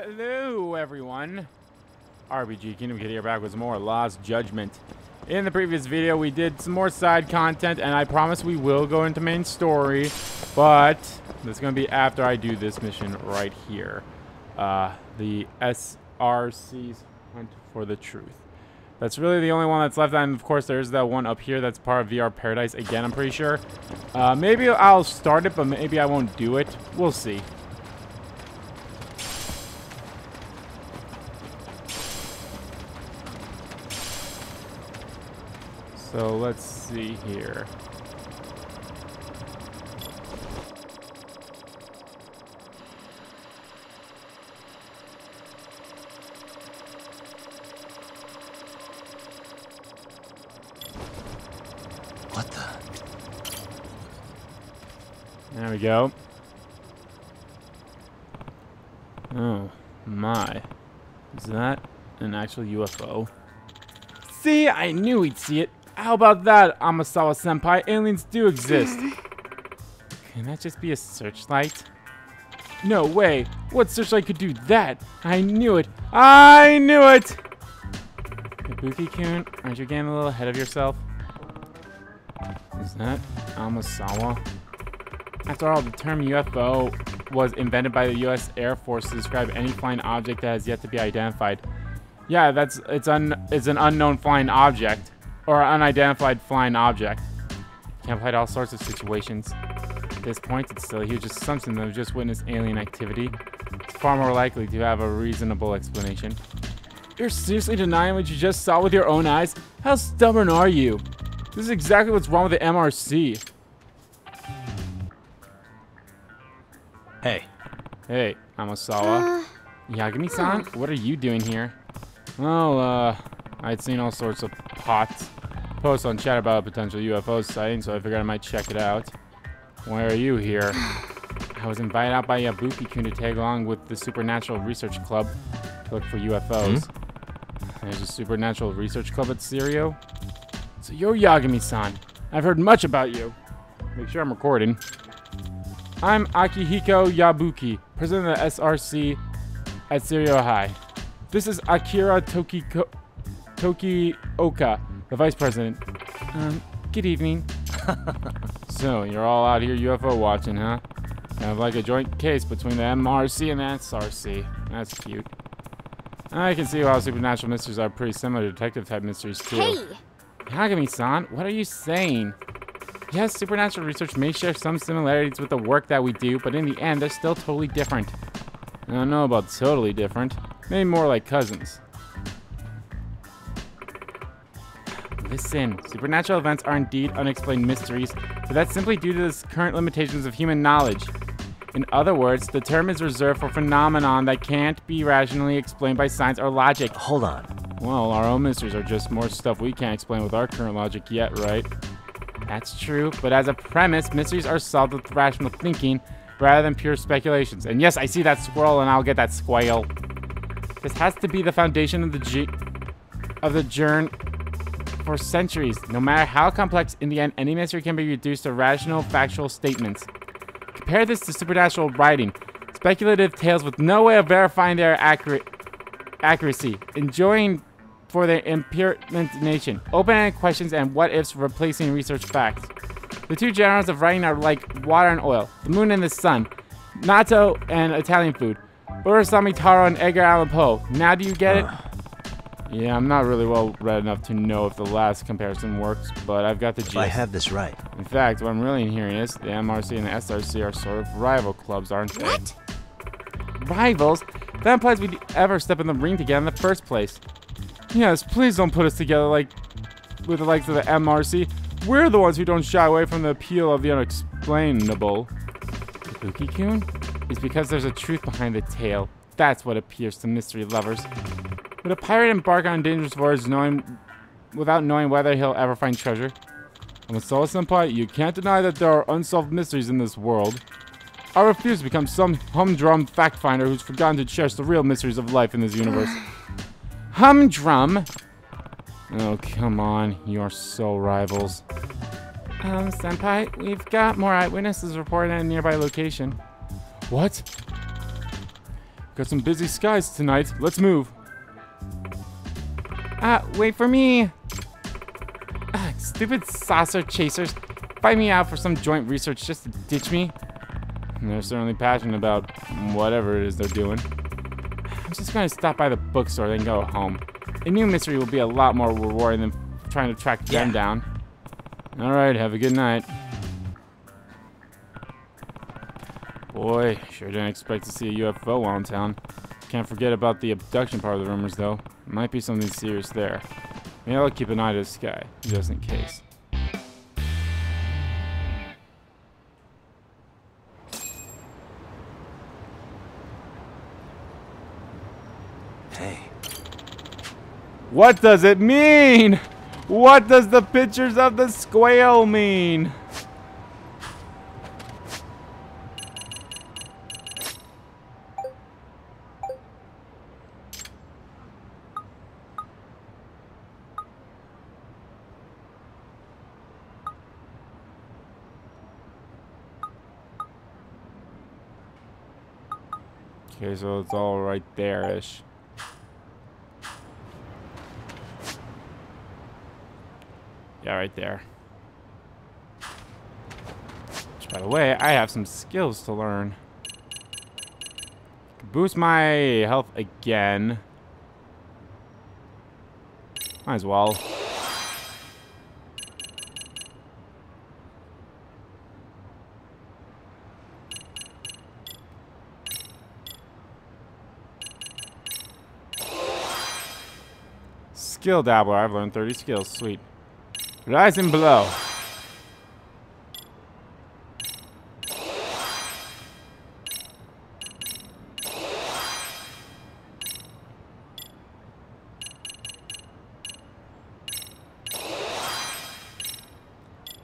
Hello, everyone. RPG Kingdom Kid here, back with some more Lost Judgment. In the previous video, we did some more side content, and I promise we will go into main story, but this is going to be after I do this mission right here. The SRC's Hunt for the Truth. That's really the only one that's left, and of course there's that one up here that's part of VR Paradise again, I'm pretty sure. Maybe I'll start it, but maybe I won't do it. We'll see. So let's see here. What the? There we go. Oh my. Is that an actual UFO? See, I knew we'd see it. How about that, Amasawa-senpai? Aliens do exist. Can that just be a searchlight? No way. What searchlight could do that? I knew it. I knew it! Kabuki-kun, aren't you getting a little ahead of yourself? Is that Amasawa? After all, the term UFO was invented by the U.S. Air Force to describe any flying object that has yet to be identified. Yeah, it's an unknown flying object. Or unidentified flying object. Can apply to all sorts of situations. At this point, it's still a huge assumption that we've just witnessed alien activity. It's far more likely to have a reasonable explanation. You're seriously denying what you just saw with your own eyes? How stubborn are you? This is exactly what's wrong with the MRC. Hey. Hey, Amasawa. Yagami-san, what are you doing here? Well, I'd seen all sorts of posts on chat about a potential UFO sighting, so I figured I might check it out. Why are you here? I was invited out by Yabuki-kun to tag along with the Supernatural Research Club to look for UFOs. There's a Supernatural Research Club at Serio? So you're Yagami-san. I've heard much about you. Make sure I'm recording. I'm Akihiko Yabuki, president of the SRC at Serio High. This is Akira Tokioka, the vice president. Good evening. So, you're all out here UFO watching, huh? Kind of like a joint case between the MRC and the SRC. That's cute. I can see how supernatural mysteries are pretty similar to detective-type mysteries, too. Hey! Yagami-san, what are you saying? Yes, supernatural research may share some similarities with the work that we do, but in the end, they're still totally different. I don't know about totally different. Maybe more like cousins. Listen, supernatural events are indeed unexplained mysteries, but that's simply due to the current limitations of human knowledge. In other words, the term is reserved for phenomenon that can't be rationally explained by science or logic. Hold on. Well, our own mysteries are just more stuff we can't explain with our current logic yet, right? That's true, but as a premise, mysteries are solved with rational thinking rather than pure speculations. And yes, I see that squirrel and I'll get that squail. This has to be the foundation of the journey for centuries. No matter how complex, in the end, any mystery can be reduced to rational, factual statements. Compare this to supernatural writing. Speculative tales with no way of verifying their accuracy. Enjoying for their imagination. Open-ended questions and what-ifs replacing research facts. The two genres of writing are like water and oil. The moon and the sun. Natto and Italian food. Urasami Taro and Edgar Allan Poe. Now do you get it? Yeah, I'm not really well read enough to know if the last comparison works, but I've got the gist. If I have this right. In fact, what I'm really hearing is the MRC and the SRC are sort of rival clubs, aren't they? What? Rivals? That implies we'd ever step in the ring together in the first place. Yes, please don't put us together like with the likes of the MRC. We're the ones who don't shy away from the appeal of the unexplainable. Kabuki-kun? It's because there's a truth behind the tale. That's what appeals to mystery lovers. Would a pirate embark on dangerous voyage without knowing whether he'll ever find treasure? Amasawa-senpai, you can't deny that there are unsolved mysteries in this world. I refuse to become some humdrum fact-finder who's forgotten to cherish the real mysteries of life in this universe. Humdrum? Oh, come on. You are so rivals. Senpai, we've got more eyewitnesses reporting at a nearby location. What? Got some busy skies tonight. Let's move. Wait for me. Stupid saucer chasers. Find me out for some joint research just to ditch me. And they're certainly passionate about whatever it is they're doing. I'm just gonna stop by the bookstore, then go home. A new mystery will be a lot more rewarding than trying to track them down. Alright, have a good night. Boy, sure didn't expect to see a UFO while in town. Can't forget about the abduction part of the rumors, though. Might be something serious there. Maybe I'll keep an eye to the sky, just in case. Hey. What does it mean? What does the pictures of the squale mean? Okay, so it's all right there-ish. Yeah, right there. Which, by the way, I have some skills to learn. Boost my health again. Might as well. Skill dabbler. I've learned 30 skills. Sweet. Rise and blow.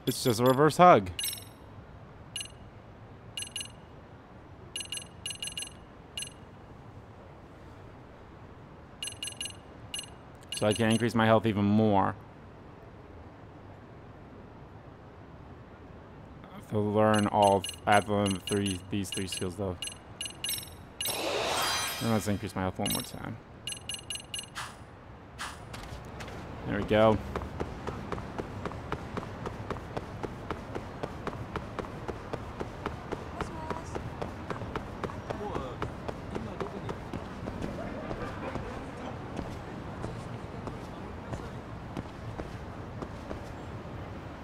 It's just a reverse hug. So I can increase my health even more. I have to learn all. I have to learn these three skills though. And let's increase my health one more time. There we go.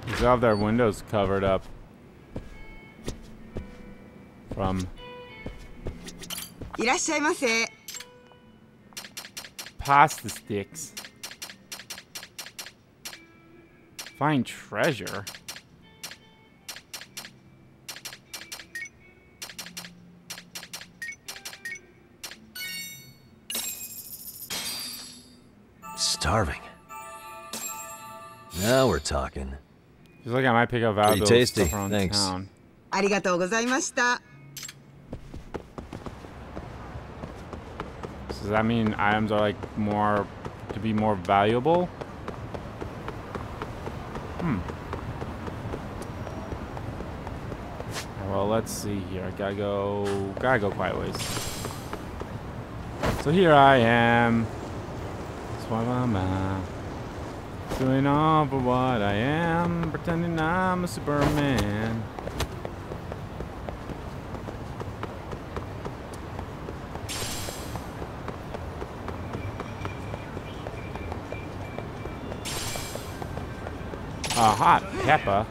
They have their windows covered up from pasta sticks. Find treasure. Starving. Now we're talking. Feels like I might pick up valuable tasty. stuff around Thanks. town. Does that mean items are like more to be more valuable? Well, let's see here. I gotta go quite a ways. So here I am. Doing all for what I am, pretending I'm a Superman. A hot pepper.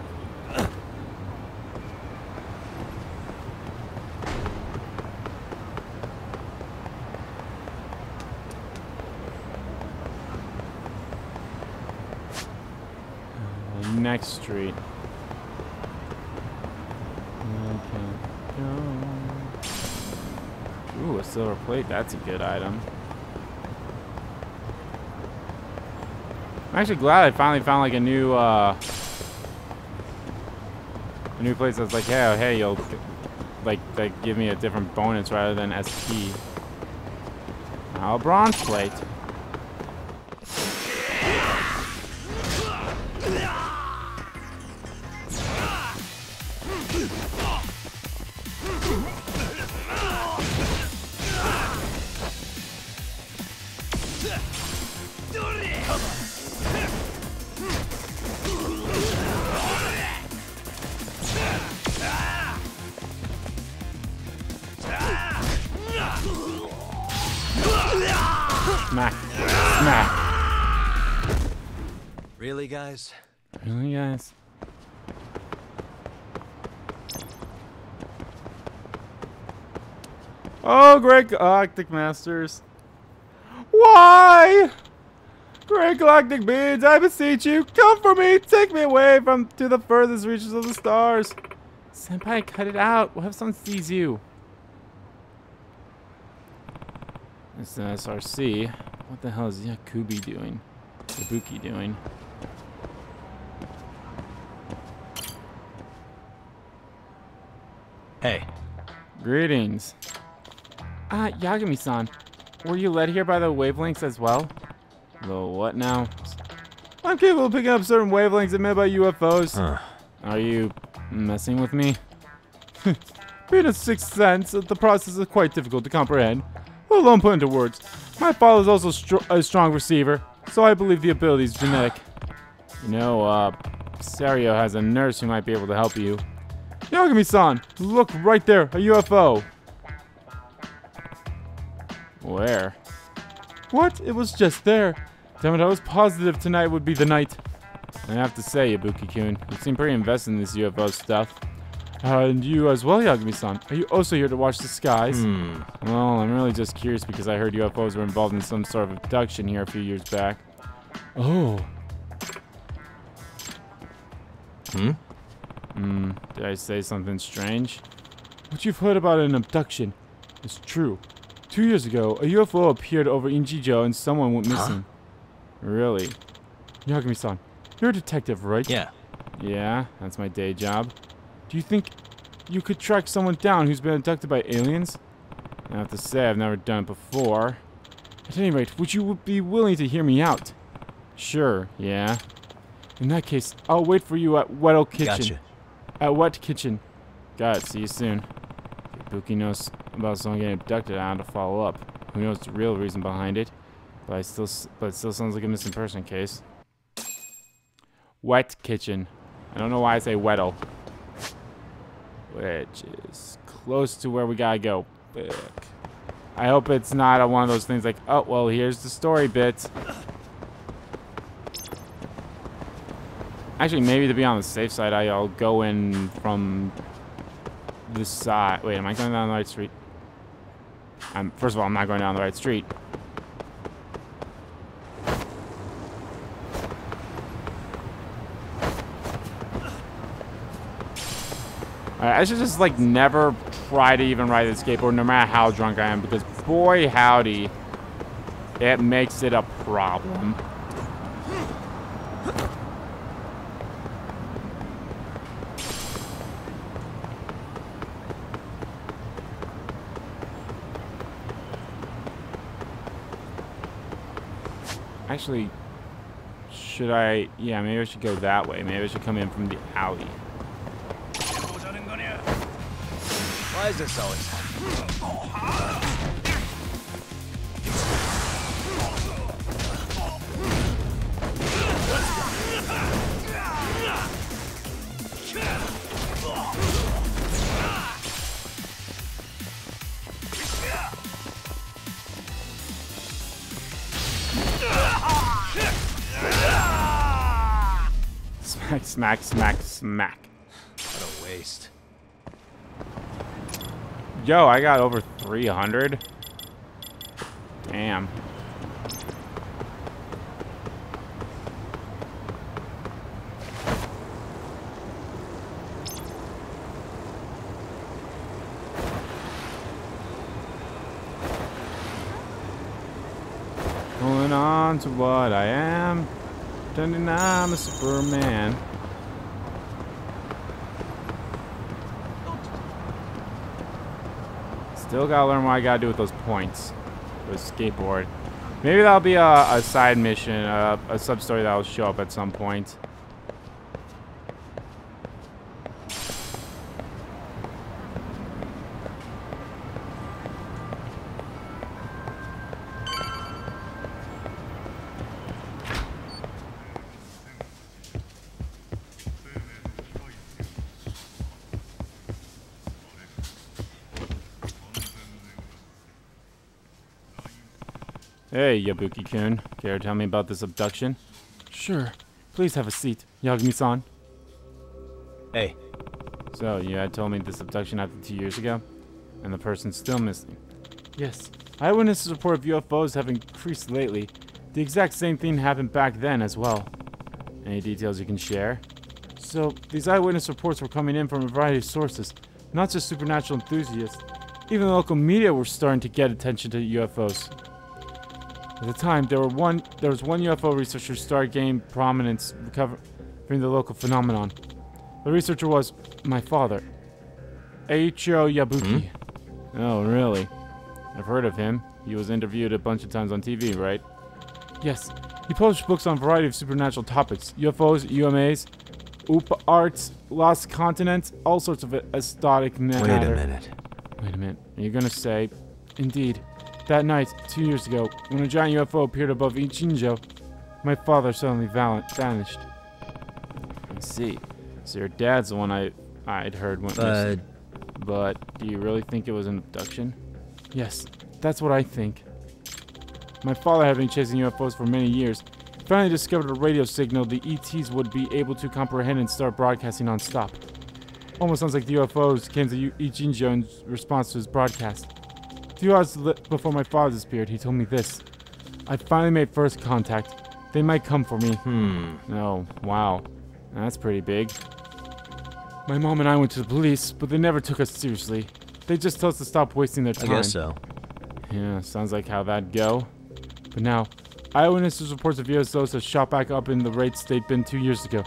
Next street. Okay. Ooh, a silver plate. That's a good item. I'm actually glad I finally found like a new place that's like, hey, you'll like give me a different bonus rather than SP. Now a bronze plate. Smack. Smack. Really, guys? Really, guys? Oh, Great Galactic Masters. Why? Great Galactic Beings, I beseech you, come for me, take me away to the furthest reaches of the stars. Senpai, cut it out. What if someone sees you? It's an SRC. What the hell is Yakubi doing? Ibuki doing? Hey. Greetings. Yagami-san. Were you led here by the wavelengths as well? The what now? I'm capable of picking up certain wavelengths emitted by UFOs. Huh. Are you messing with me? Being a sixth sense, the process is quite difficult to comprehend, let alone put into words. My father is also a strong receiver, so I believe the ability is genetic. You know, Serio has a nurse who might be able to help you. Yagami-san, look right there, a UFO. Where? What? It was just there. Damn it, I was positive tonight would be the night. I have to say, Ibuki-kun, you seem pretty invested in this UFO stuff. And you as well, Yagami-san. Are you also here to watch the skies? Well, I'm really just curious because I heard UFOs were involved in some sort of abduction here a few years back. Oh. Did I say something strange? What you've heard about an abduction is true. 2 years ago, a UFO appeared over Injijo and someone went missing. Really? Yagami-san, you're a detective, right? Yeah. Yeah, that's my day job. Do you think you could track someone down who's been abducted by aliens? I have to say, I've never done it before. At any rate, would you be willing to hear me out? Sure, yeah. In that case, I'll wait for you at Wetto Kitchen. Gotcha. At Wet Kitchen. Got it, see you soon. If Ibuki knows about someone getting abducted, I have to follow up. Who knows the real reason behind it? But it still sounds like a missing person case. Wet Kitchen. I don't know why I say Wetto. Which is close to where we gotta go. Ugh. I hope it's not one of those things like, oh, well, here's the story bit. Actually, maybe to be on the safe side, I'll go in from this side. Wait, am I going down the right street? First of all, I'm not going down the right street. Alright, I should just, like, never try to even ride the skateboard, no matter how drunk I am, because boy howdy, it makes it a problem. Actually, should I... Yeah, maybe I should go that way. Maybe I should come in from the alley. Why is this always Smack, smack, smack, smack. What a waste. Yo, I got over 300. Damn. Holding on to what I am. Pretending I'm a Superman. Still gotta learn what I gotta do with those points. With skateboard. Maybe that'll be a side mission, a sub-story that'll show up at some point. Hey, Yabuki-kun. Care to tell me about this abduction? Sure. Please have a seat, Yagami-san. Hey, So, you had told me this abduction happened 2 years ago? And the person's still missing? Yes. Eyewitnesses report of UFOs have increased lately. The exact same thing happened back then as well. Any details you can share? So, these eyewitness reports were coming in from a variety of sources, not just supernatural enthusiasts. Even the local media were starting to get attention to UFOs. At the time, there was one UFO researcher who started gaining prominence covering the local phenomenon. The researcher was my father, Eiichiro Yabuki. Oh, really? I've heard of him. He was interviewed a bunch of times on TV, right? Yes. He published books on a variety of supernatural topics. UFOs, UMAs, UPA arts, lost continents, all sorts of exotic matter. wait a minute. Wait a minute. Are you gonna say... Indeed. That night, 2 years ago, when a giant UFO appeared above Ichinjo, my father suddenly vanished. I see. So your dad's the one I'd heard went missing. But do you really think it was an abduction? Yes, that's what I think. My father had been chasing UFOs for many years. He finally discovered a radio signal the ETs would be able to comprehend and start broadcasting non-stop. Almost sounds like the UFOs came to Ichinjo in response to his broadcast. A few hours before my father disappeared, he told me this. I finally made first contact. They might come for me. Oh, wow. That's pretty big. My mom and I went to the police, but they never took us seriously. They just told us to stop wasting their time. I guess so. Yeah, sounds like how that'd go. But now, eyewitnesses reports of USOs have shot back up in the rates they'd been 2 years ago.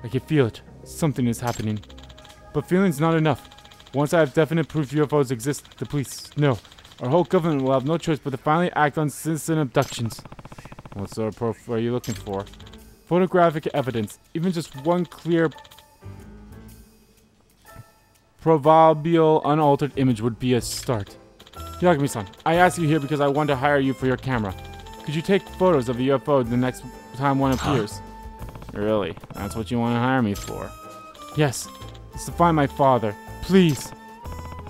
I can feel it. Something is happening. But feeling's not enough. Once I have definite proof UFOs exist, the police, no, our whole government will have no choice but to finally act on citizen abductions. What sort of proof are you looking for? Photographic evidence. Even just one clear, proverbial, unaltered image would be a start. Yagami-san, I ask you here because I want to hire you for your camera. Could you take photos of a UFO the next time one appears? Really? That's what you want to hire me for? Yes. It's to find my father. Please.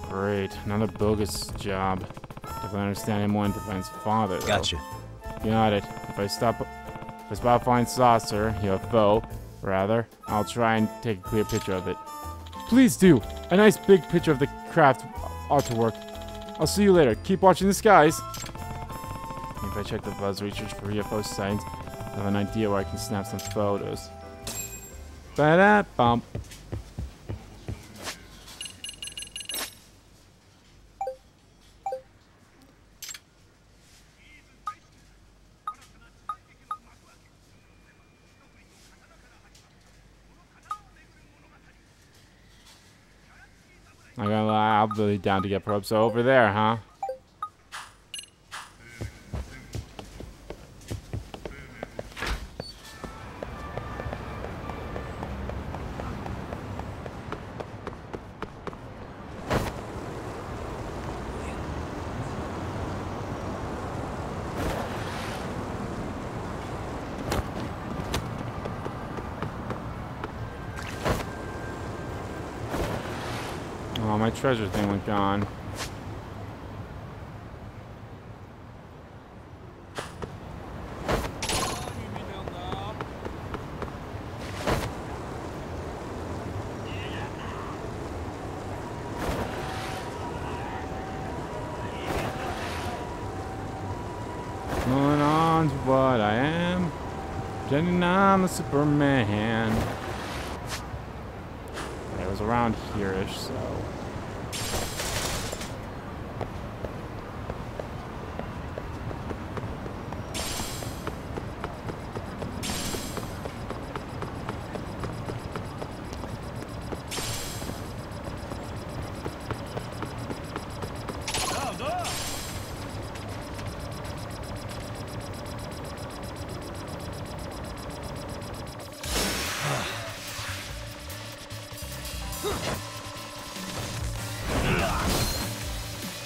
Great. Another bogus job. Definitely understand him wanting to find his father, though. Gotcha. Got it. If I spot a flying saucer, UFO, rather, I'll try and take a clear picture of it. Please do. A nice big picture of the craft ought to work. I'll see you later. Keep watching the skies. If I check the buzz research for UFO sightings, I have an idea where I can snap some photos. Ba-da-bump. I gotta lie, I'll be down to get probed. So over there, huh? Oh, my treasure thing went gone. Moving on to what I am. Pretending I'm a Superman. It was around here-ish, so...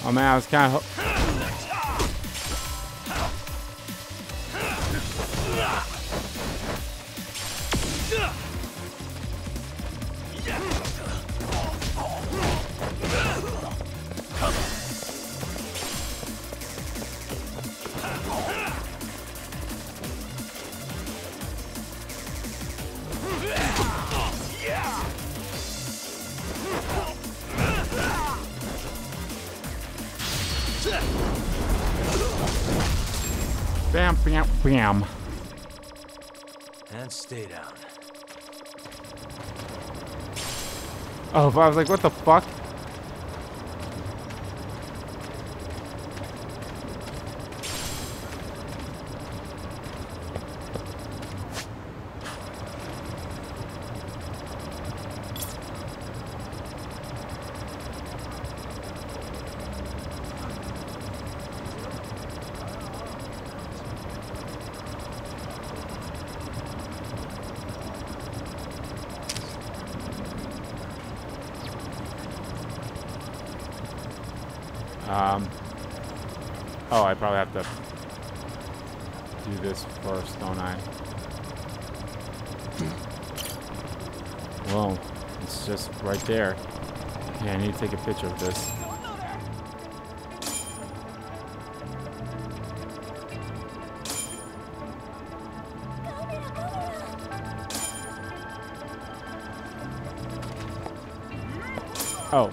Oh man, I was kind of... Bam, bam. And stay down. Oh, but I was like, what the fuck? Oh, I probably have to do this first, don't I? Whoa, it's just right there. Yeah, I need to take a picture of this. Oh.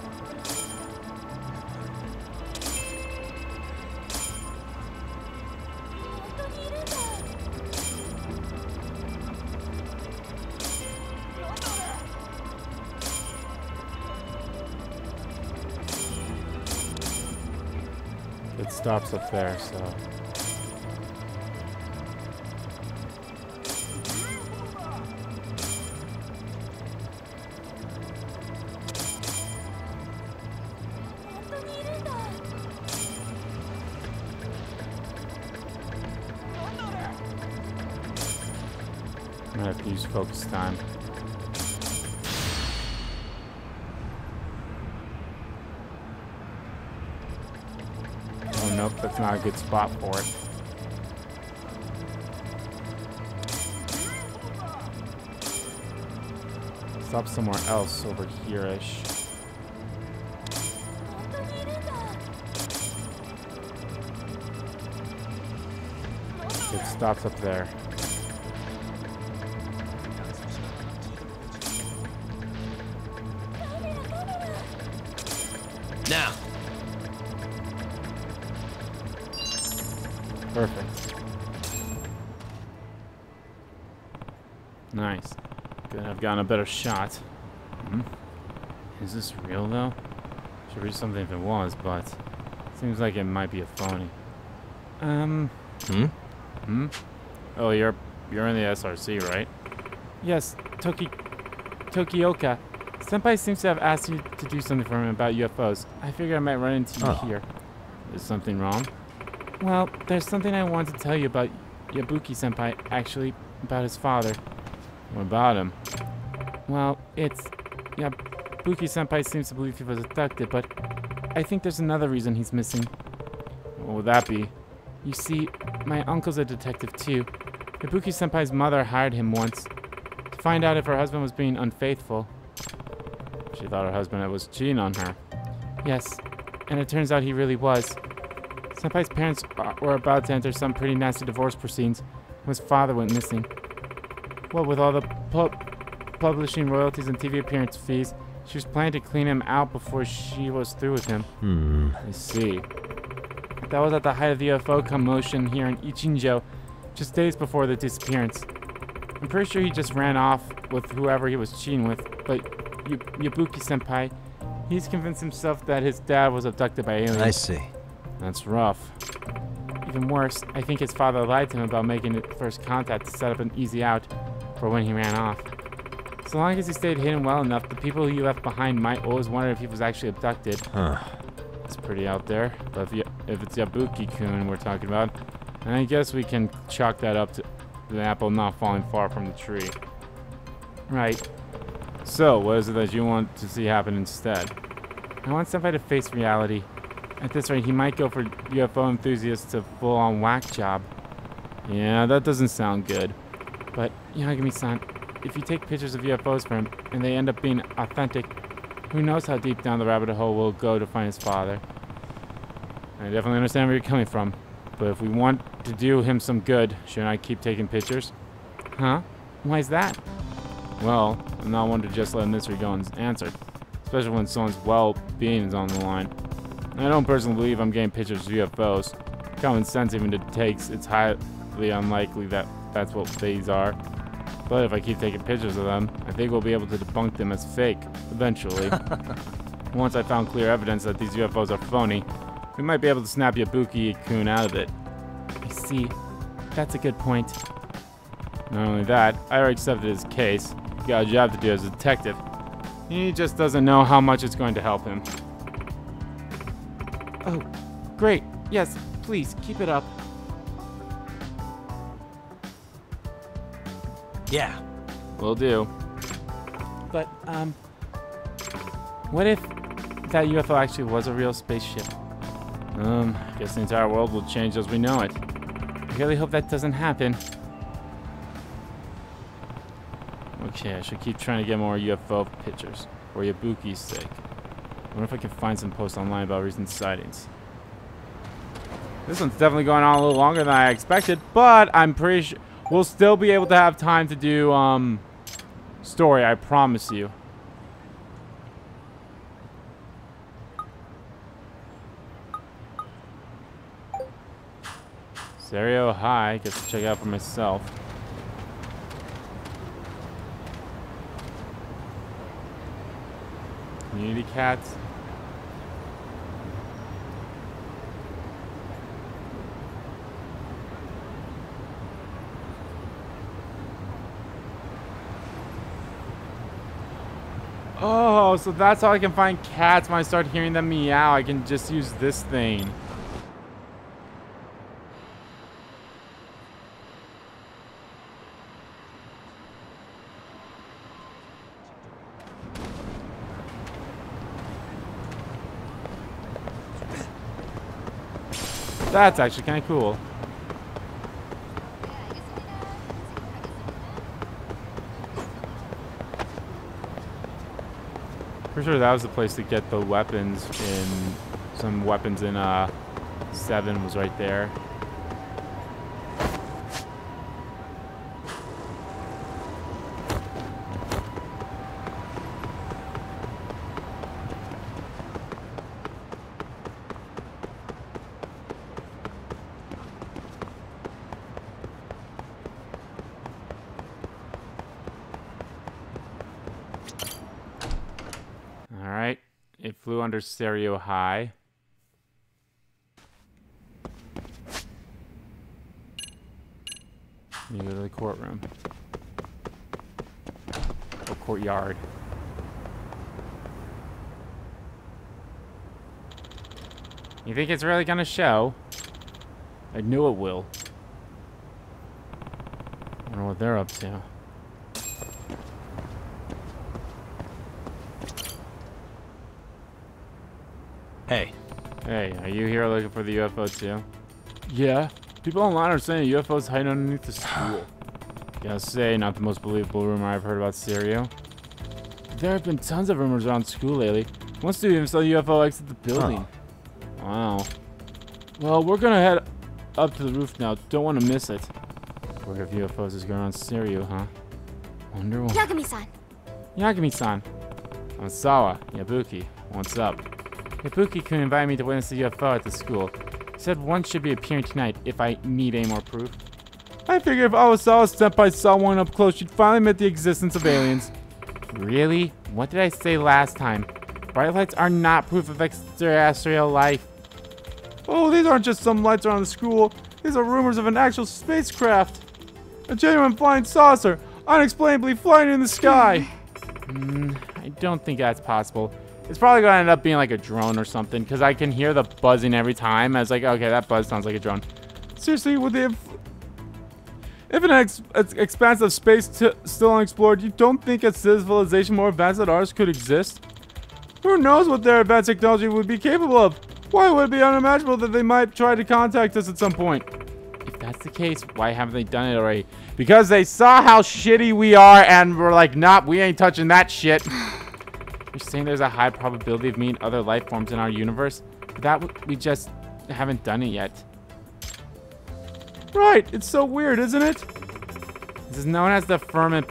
It stops up there, so. I'm gonna have to use focus time. Oh, nope, that's not a good spot for it. Stop somewhere else over here-ish. It stops up there. Now. Perfect. Nice. Could have gotten a better shot. Is this real though? Should read something if it was, but seems like it might be a phony. Oh, you're in the SRC, right? Yes, Tokioka. Senpai seems to have asked you to do something for him about UFOs. I figured I might run into you here. Is something wrong? Well, there's something I want to tell you about Yabuki-senpai, actually, about his father. What about him? Well, Yabuki-senpai seems to believe he was abducted, but I think there's another reason he's missing. What would that be? You see, my uncle's a detective too. Yabuki-senpai's mother hired him once to find out if her husband was being unfaithful. She thought her husband was cheating on her. Yes, and it turns out he really was. Senpai's parents were about to enter some pretty nasty divorce proceedings when his father went missing. What with all the publishing royalties and TV appearance fees, she was planning to clean him out before she was through with him. I see. That was at the height of the UFO commotion here in Ichinjo, just days before the disappearance. I'm pretty sure he just ran off with whoever he was cheating with, but Yabuki-senpai, he's convinced himself that his dad was abducted by aliens. I see. That's rough. Even worse, I think his father lied to him about making the first contact to set up an easy out for when he ran off. So long as he stayed hidden well enough, the people he left behind might always wonder if he was actually abducted. It's pretty out there, but if it's Yabuki-kun we're talking about, then I guess we can chalk that up to the apple not falling far from the tree. Right. So, what is it that you want to see happen instead? I want Senpai to face reality. At this rate, he might go for UFO enthusiasts to full-on whack job. Yeah, that doesn't sound good. But, Yagami-san, if you take pictures of UFOs for him, and they end up being authentic, who knows how deep down the rabbit hole we'll go to find his father. I definitely understand where you're coming from. But if we want to do him some good, shouldn't I keep taking pictures? Huh? Why is that? Well, I'm not one to just let a mystery go unanswered. Especially when someone's well-being is on the line. I don't personally believe I'm getting pictures of UFOs. Common sense even dictates it's relatively unlikely that that's what these are. But if I keep taking pictures of them, I think we'll be able to debunk them as fake, eventually. Once I found clear evidence that these UFOs are phony, we might be able to snap Yabuki-kun out of it. I see. That's a good point. Not only that, I already accepted his case. He's got a job to do as a detective. He just doesn't know how much it's going to help him. Oh, great. Yes, please, keep it up. Yeah. Will do. But, what if that UFO actually was a real spaceship? I guess the entire world will change as we know it. I really hope that doesn't happen. Okay, I should keep trying to get more UFO pictures, for Yabuki's sake. I wonder if I can find some posts online about recent sightings. This one's definitely going on a little longer than I expected, but I'm pretty sure we'll still be able to have time to do, story, I promise you. Stereo High, get to check out for myself. Community cats. Oh, so that's how I can find cats when I start hearing them meow. I can just use this thing. That's actually kind of cool. Pretty sure that was the place to get the weapons in... Some weapons in 7 was right there. Alright, it flew under Stereo High. You go to the courtroom. Or courtyard. You think it's really gonna show? I knew it will. I wonder what they're up to. Hey. Hey, are you here looking for the UFO too? Yeah. People online are saying UFOs hide underneath the school. Gotta say, not the most believable rumor I've heard about Serio. There have been tons of rumors around school lately. One student even saw a UFO exit the building. Oh. Wow. Well, we're gonna head up to the roof now. Don't want to miss it. Word of UFOs is going on Serio, huh? Wonder why. Yagami-san. Yagami-san. I'm Sawa. Yabuki. What's up? Yabuki-kun invited me to witness the UFO at the school. He said one should be appearing tonight if I need any more proof. I figured if Awasawa's senpai saw one up close, she'd finally admit the existence of aliens. Really? What did I say last time? Bright lights are not proof of extraterrestrial life. Oh, these aren't just some lights around the school. These are rumors of an actual spacecraft. A genuine flying saucer, unexplainably flying in the sky. I don't think that's possible. It's probably going to end up being like a drone or something, because I can hear the buzzing every time. I was like, okay, that buzz sounds like a drone. Seriously, with the if an expanse of space still unexplored, you don't think a civilization more advanced than ours could exist? Who knows what their advanced technology would be capable of? Why would it be unimaginable that they might try to contact us at some point? If that's the case, why haven't they done it already? Because they saw how shitty we are and were like, nah, we ain't touching that shit. You're saying there's a high probability of meeting other life forms in our universe? But we just haven't done it yet. Right, it's so weird, isn't it? This is known as the Fermat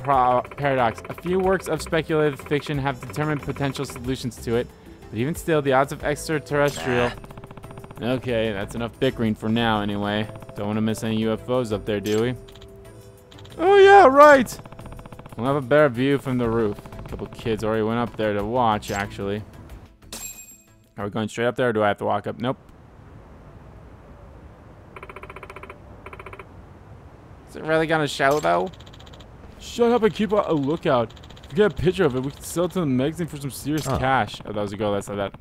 paradox. A few works of speculative fiction have determined potential solutions to it, but even still, the odds of extraterrestrial... Okay, that's enough bickering for now, anyway. Don't want to miss any UFOs up there, do we? Oh yeah, right. We'll have a better view from the roof. A couple kids already went up there to watch, actually. Are we going straight up there, or do I have to walk up? Nope. Is it really gonna show, though? Shut up and keep a lookout. If we get a picture of it, we can sell it to the magazine for some serious cash. Oh, that was a girl that said that.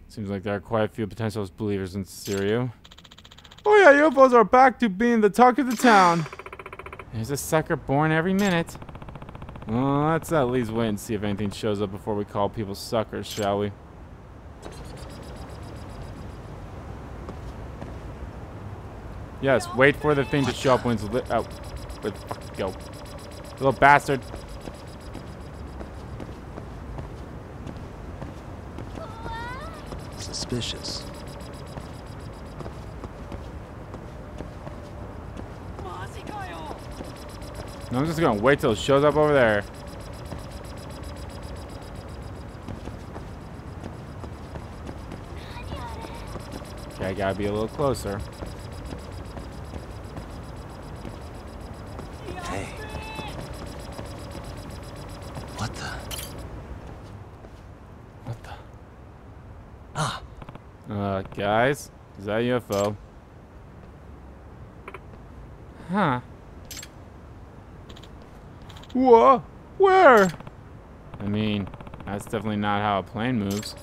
Seems like there are quite a few potential believers in Syria. Oh yeah, UFOs are back to being the talk of the town. There's a sucker born every minute. Well, let's at least wait and see if anything shows up before we call people suckers, shall we? Yes, wait for the thing to show up when it's lit. Oh, let's go. Little bastard. Suspicious. No, I'm just gonna wait till it shows up over there. Okay, I gotta be a little closer. Hey. What the? What the? Ah. Guys, is that a UFO? Huh. Whoa, where? I mean, that's definitely not how a plane moves.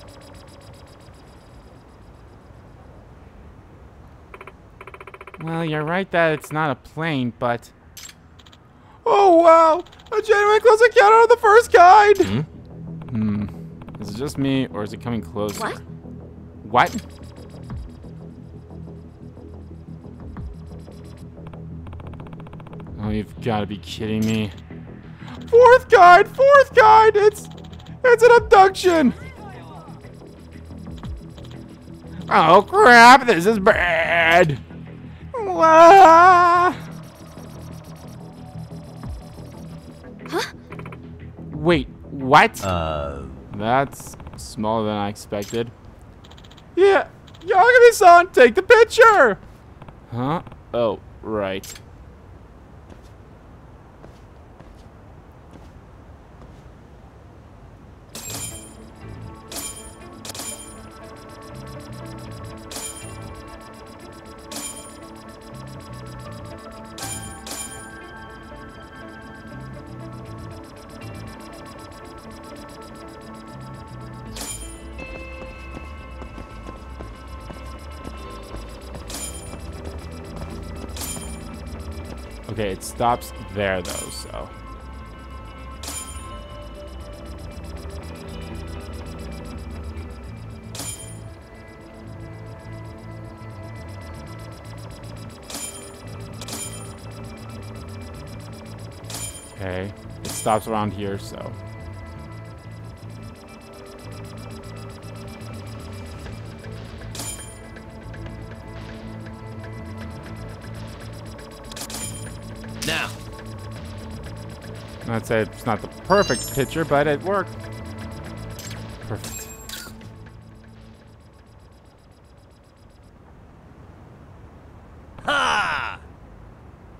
Well, you're right that it's not a plane, but... Oh, wow! A genuine close encounter of the first kind! Is it just me, or is it coming close? What? What? Oh, you've got to be kidding me. Fourth kind! Fourth kind! It's an abduction! Oh crap, this is bad! Ah! Huh? Wait, what? That's smaller than I expected. Yeah, Yagami-san, take the picture! Huh? Oh, right. Okay, it stops there though, so. Okay, it stops around here, so. now. I'd say it's not the perfect picture, but it worked. Perfect. Ha!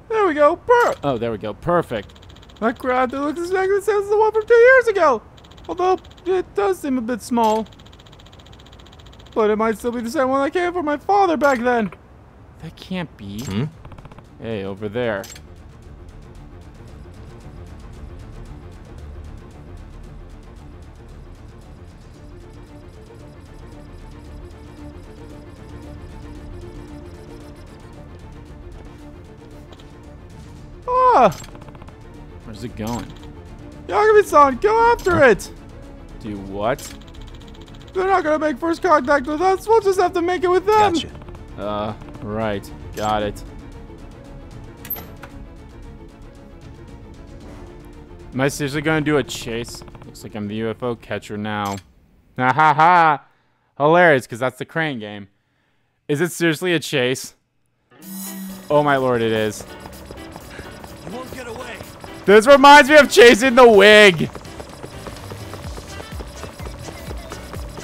There we go. Oh, there we go. Perfect. That crowd that looks exactly the same as the one from 2 years ago. Although it does seem a bit small. But it might still be the same one that came from my father back then. That can't be. Hey, over there. Ah! Where's it going? Yagami-san, go after it! Do what? They're not gonna make first contact with us. We'll just have to make it with them. Gotcha. Right. Got it. Am I seriously gonna do a chase? Looks like I'm the UFO catcher now. Ha ha ha! Hilarious, because that's the crane game. Is it seriously a chase? Oh my lord, it is. You won't get away. This reminds me of chasing the wig.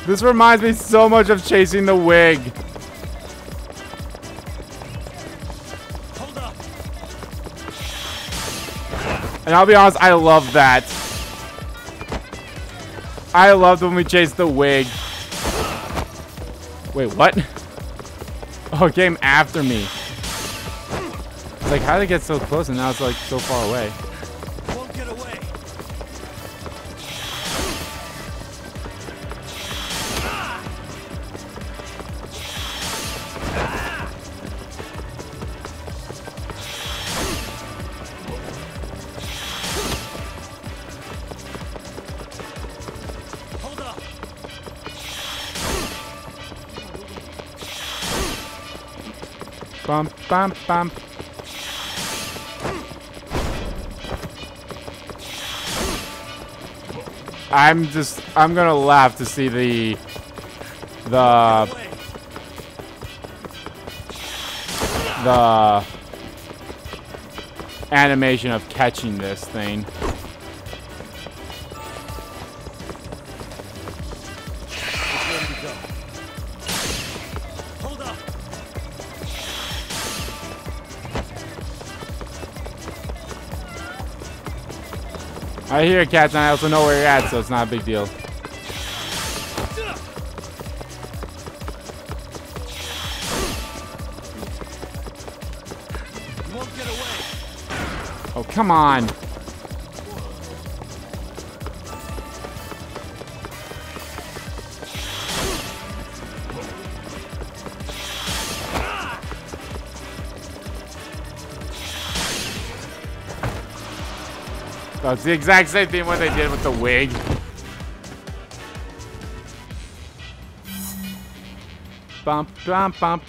This reminds me so much of chasing the wig. And I'll be honest, I love that. I loved when we chased the wig. Wait, what? Oh, it came after me. It's like, how did it get so close and now it's like so far away? Won't get away. Hold up. Bump, bump, bump. I'm gonna laugh to see the animation of catching this thing. Hold up. I hear it, Cats, and I also know where you're at, so it's not a big deal. You won't get away. Oh, come on. That's the exact same thing what they did with the wig. Bump, bump, bump.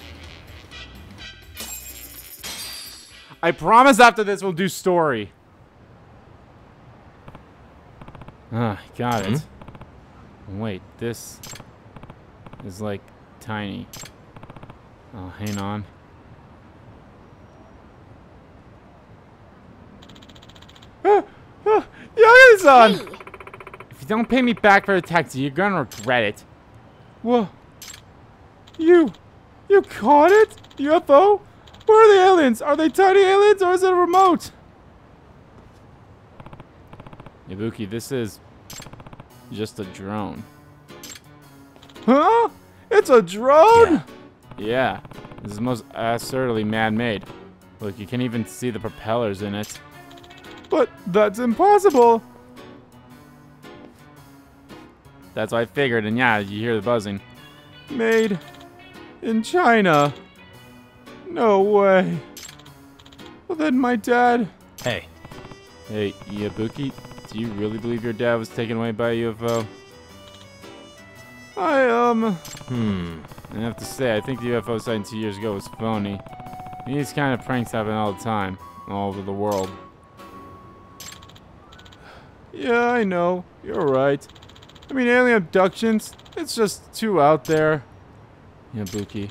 I promise after this we'll do story. Ah, got it. Wait, this is like tiny. Oh, hang on. Yagami-san! Hey. If you don't pay me back for the taxi, you're gonna regret it. Whoa. You caught it? UFO? Where are the aliens? Are they tiny aliens or is it a remote? Ibuki, this is just a drone. Huh? It's a drone? Yeah. This is most assertedly man-made. Look, you can't even see the propellers in it. But that's impossible. That's what I figured, and yeah, you hear the buzzing. Made in China. No way. Well, then my dad... Hey. Hey, Ibuki, do you really believe your dad was taken away by a UFO? I have to say, I think the UFO sighting 2 years ago was phony. These kind of pranks happen all the time, all over the world. Yeah, I know. You're right. I mean, alien abductions, it's just too out there. Ibuki.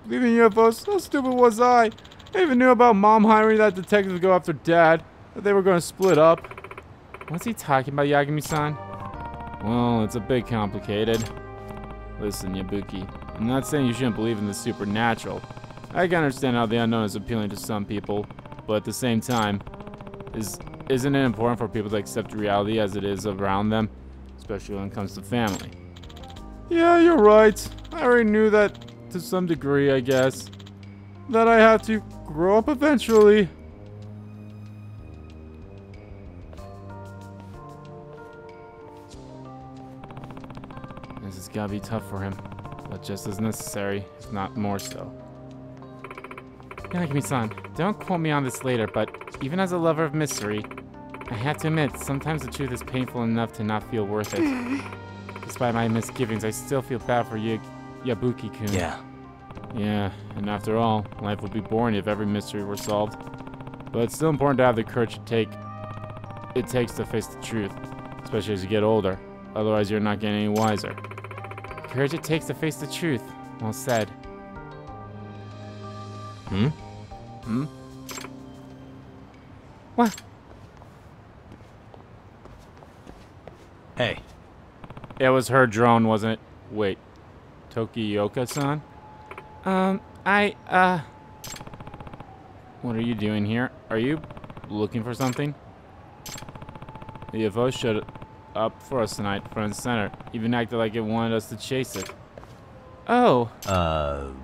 Believing UFOs? How stupid was I? I even knew about Mom hiring that detective to go after Dad. That they were going to split up. What's he talking about, Yagami-san? Well, it's a bit complicated. Listen, Ibuki. I'm not saying you shouldn't believe in the supernatural. I can understand how the unknown is appealing to some people, but at the same time, isn't it important for people to accept reality as it is around them, especially when it comes to family? Yeah, you're right. I already knew that to some degree, I guess. That I have to grow up eventually. This has gotta be tough for him, but just as necessary, if not more so. Yagami-san, don't quote me on this later, but even as a lover of mystery, I have to admit, sometimes the truth is painful enough to not feel worth it. Despite my misgivings, I still feel bad for Yabuki-kun. Yeah. Yeah, and after all, life would be boring if every mystery were solved. But it's still important to have the courage it takes to face the truth, especially as you get older. Otherwise, you're not getting any wiser. Courage it takes to face the truth. Well said. What? Hey. It was her drone, wasn't it? Wait. Tokioka-san? What are you doing here? Are you Looking for something? The UFO showed up for us tonight, front and center. Even acted like it wanted us to chase it. Oh.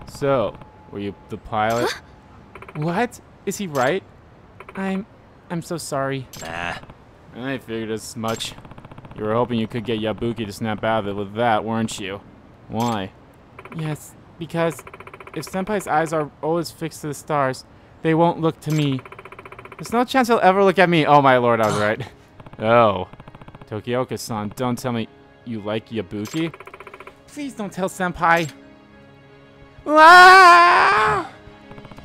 So, were you the pilot? Huh? What? Is he right? I'm so sorry. Nah. I figured as much. You were hoping you could get Yabuki to snap out of it with that, weren't you? Why? Yes, because if Senpai's eyes are always fixed to the stars, they won't look to me. There's no chance he'll ever look at me. Oh my lord, I was right. Oh. Tokioka-san, don't tell me you like Yabuki? Please don't tell Senpai. Ah!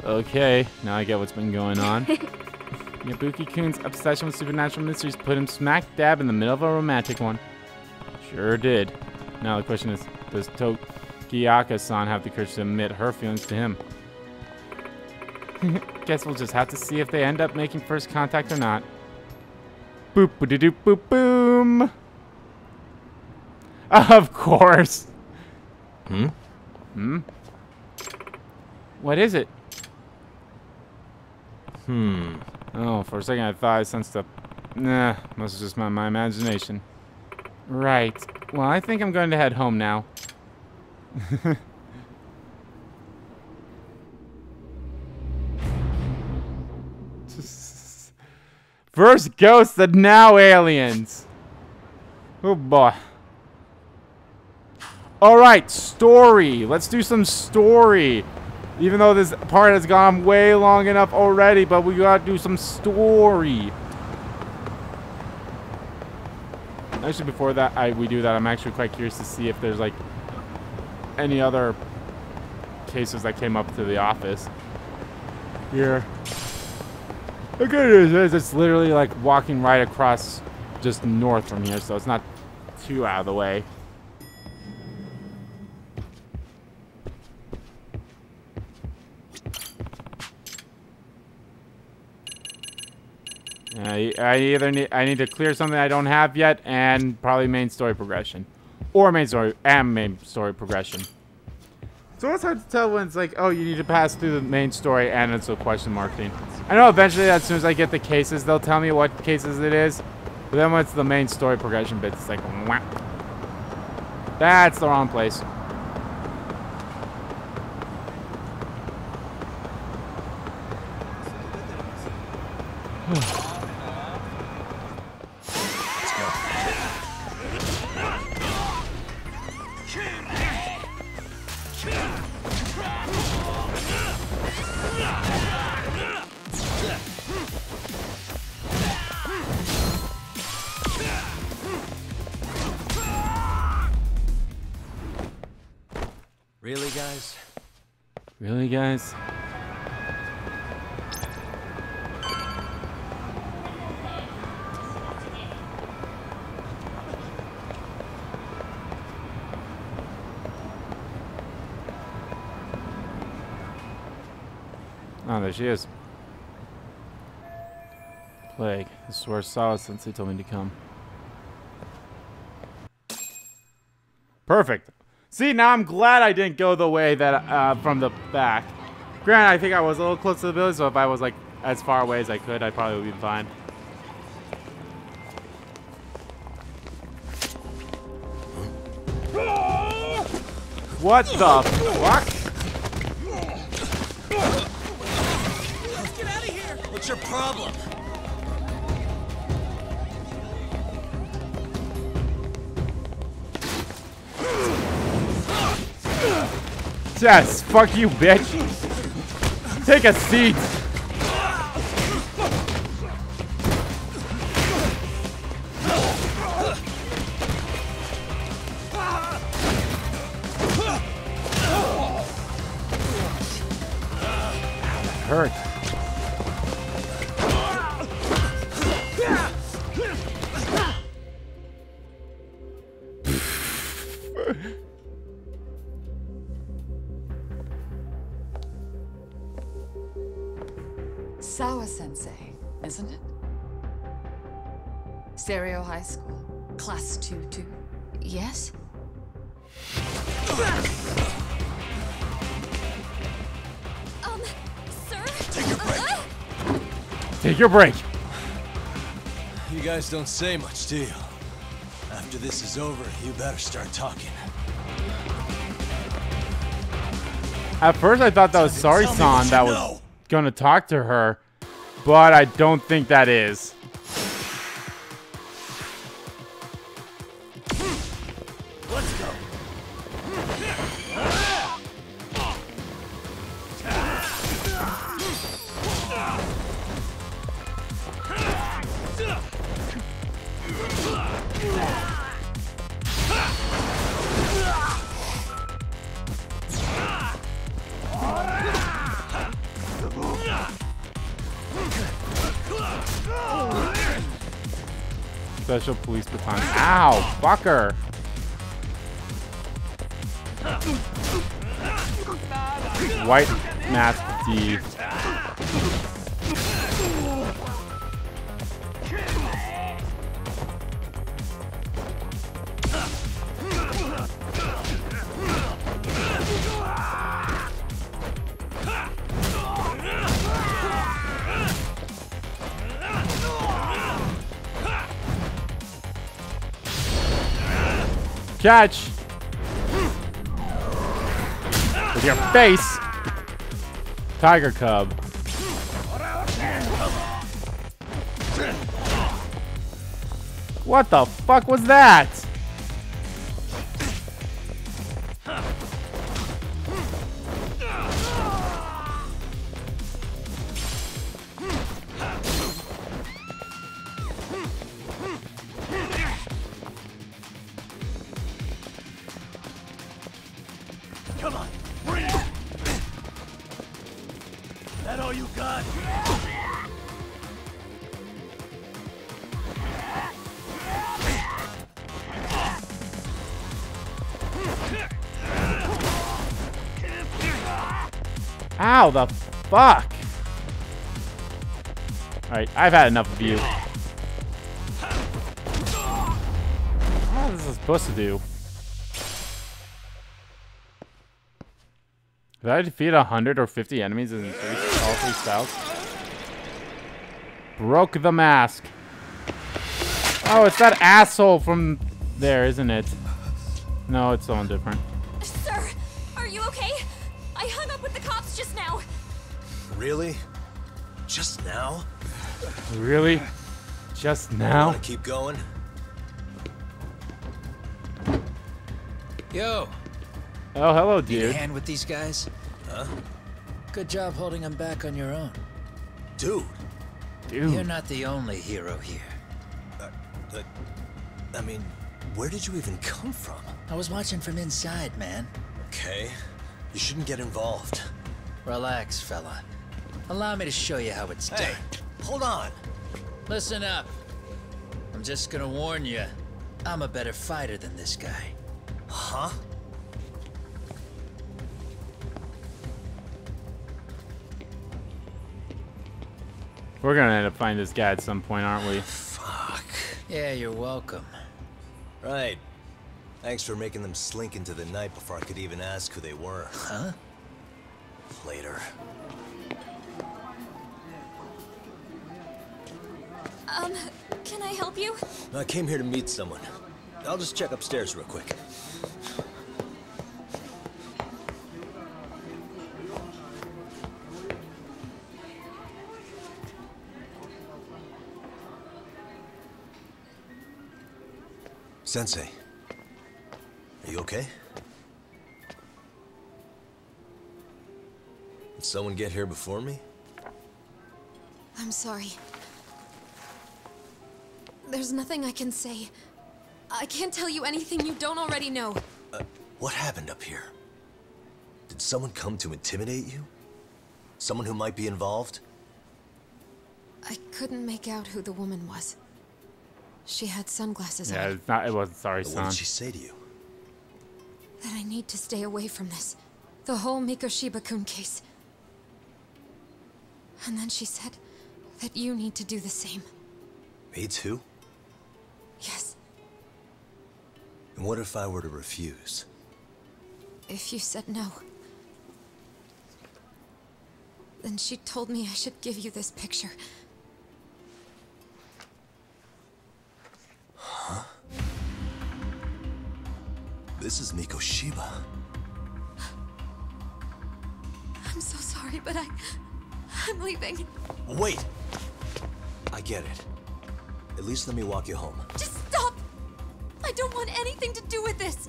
Okay, now I get what's been going on. Yabuki-kun's obsession with supernatural mysteries put him smack dab in the middle of a romantic one. Sure did. Now the question is, does Tokioka-san have the courage to admit her feelings to him? Guess we'll just have to see if they end up making first contact or not. Boop ba doop boop boom. Of course. Hmm? What is it? Oh, for a second I thought I sensed a... Nah, must have just been my imagination. Right. Well, I think I'm going to head home now. First ghosts and now aliens. Oh boy. Alright, story. Let's do some story. Even though this part has gone way long enough already, but we gotta do some story. Actually, before that, we do that, I'm actually quite curious to see if there's like any other cases that came up to the office. Here. The good news is it's literally like walking right across just north from here, so it's not too out of the way. I need to clear something I don't have yet, and probably main story progression, or main story progression. So it's hard to tell when it's like, oh, you need to pass through the main story, and it's a question mark thing. I know eventually, as soon as I get the cases, they'll tell me what cases it is. But then when it's the main story progression bit, it's like, whap. That's the wrong place. Really, guys? Really, guys? Oh, there she is. Plague. This is where Sawa Sensei told me to come. Perfect. See, now I'm glad I didn't go the way that from the back. Granted, I think I was a little close to the village, so if I was like as far away as I could, I probably would be fine. What the fuck? Let's get out of here! What's your problem? Yes, fuck you, bitch. Take a seat. That hurt. Sawa Sensei, isn't it? Stereo High School, Class 2-2. Yes? Sir? Take a break. Take your break. You guys don't say much, do you? After this is over, you better start talking. At first, I thought that was Sari-san that was gonna talk to her, but I don't think that is. Let's go. Special police baton. Ow, fucker. White mask D. Catch! With your face! Tiger Cub. What the fuck was that? Come on, bring it. That all you got? Ow, the fuck? Alright, I've had enough of you. What is this supposed to do? Did I defeat 100 or 50 enemies in all three styles? Broke the mask. Oh, it's that asshole from there, isn't it? No, it's someone different. Sir, are you okay? I hung up with the cops just now. Really? Just now? Really? Just now? Want to keep going? Yo, Oh, hello, need a dude. hand with these guys? Huh? Good job holding them back on your own. Dude. You're Dude. not the only hero here. I mean, where did you even come from? I was watching from inside, man. Okay. You shouldn't get involved. Relax, fella. Allow me to show you how it's Hey, done. hold on. Listen up. I'm just gonna warn you. I'm a better fighter than this guy. Huh? We're gonna end up finding this guy at some point, aren't we? Fuck. Yeah, you're welcome. Right. Thanks for making them slink into the night before I could even ask who they were. Huh? Later. Can I help you? I came here to meet someone. I'll just check upstairs real quick. Sensei, are you okay? Did someone get here before me? I'm sorry. There's nothing I can say. I can't tell you anything you don't already know. What happened up here? Did someone come to intimidate you? Someone who might be involved? I couldn't make out who the woman was. She had sunglasses Yeah, on. it's not. It wasn't sorry, What son. did she say to you? That I need to stay away from this. The whole Mikoshiba-kun case. And then she said that you need to do the same. Me too? Yes. And what if I were to refuse? If you said no. Then she told me I should give you this picture. This is Mikoshiba. I'm so sorry, but I'm leaving. Wait! I get it. At least let me walk you home. Just stop! I don't want anything to do with this.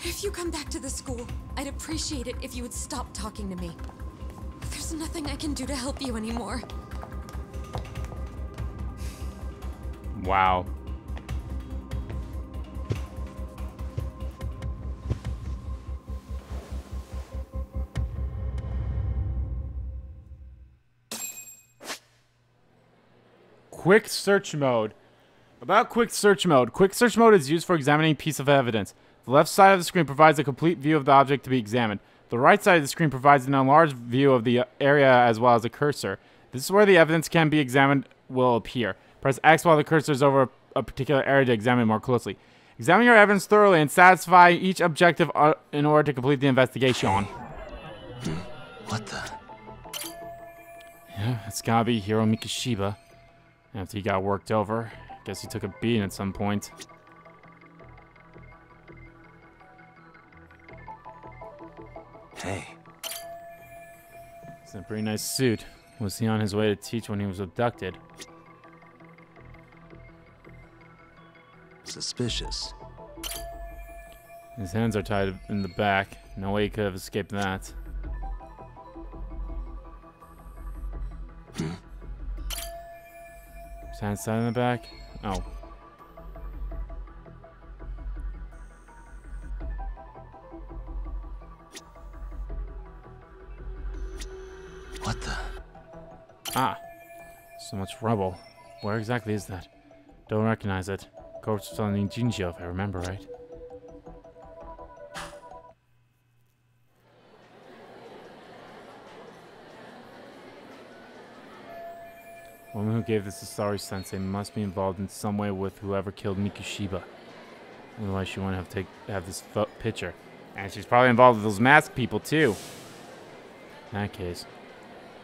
If you come back to the school, I'd appreciate it if you would stop talking to me. There's nothing I can do to help you anymore. Wow. Quick search mode. About quick search mode. Quick search mode is used for examining a piece of evidence. The left side of the screen provides a complete view of the object to be examined. The right side of the screen provides an enlarged view of the area as well as a cursor. This is where the evidence can be examined will appear. Press X while the cursor is over a particular area to examine it more closely. Examine your evidence thoroughly and satisfy each objective in order to complete the investigation. What the? Yeah, it's gotta be Hiro Mikoshiba. After he got worked over, guess he took a beating at some point. Hey. It's a pretty nice suit. Was he on his way to teach when he was abducted? Suspicious. His hands are tied in the back. No way he could have escaped that. His hands tied in the back? Oh. What the? Ah. So much rubble. Where exactly is that? Don't recognize it. Corpse was on the Jinjo, if I remember right. The woman who gave this to Sari-sensei must be involved in some way with whoever killed Mikoshiba. Otherwise, she wouldn't have this picture. And she's probably involved with those masked people, too. In that case,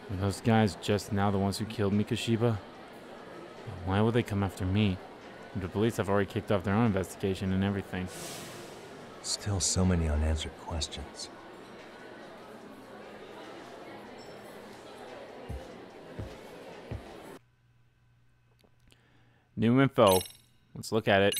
were those guys just now the ones who killed Mikoshiba? Why would they come after me? The police have already kicked off their own investigation and everything. Still so many unanswered questions. New info. Let's look at it.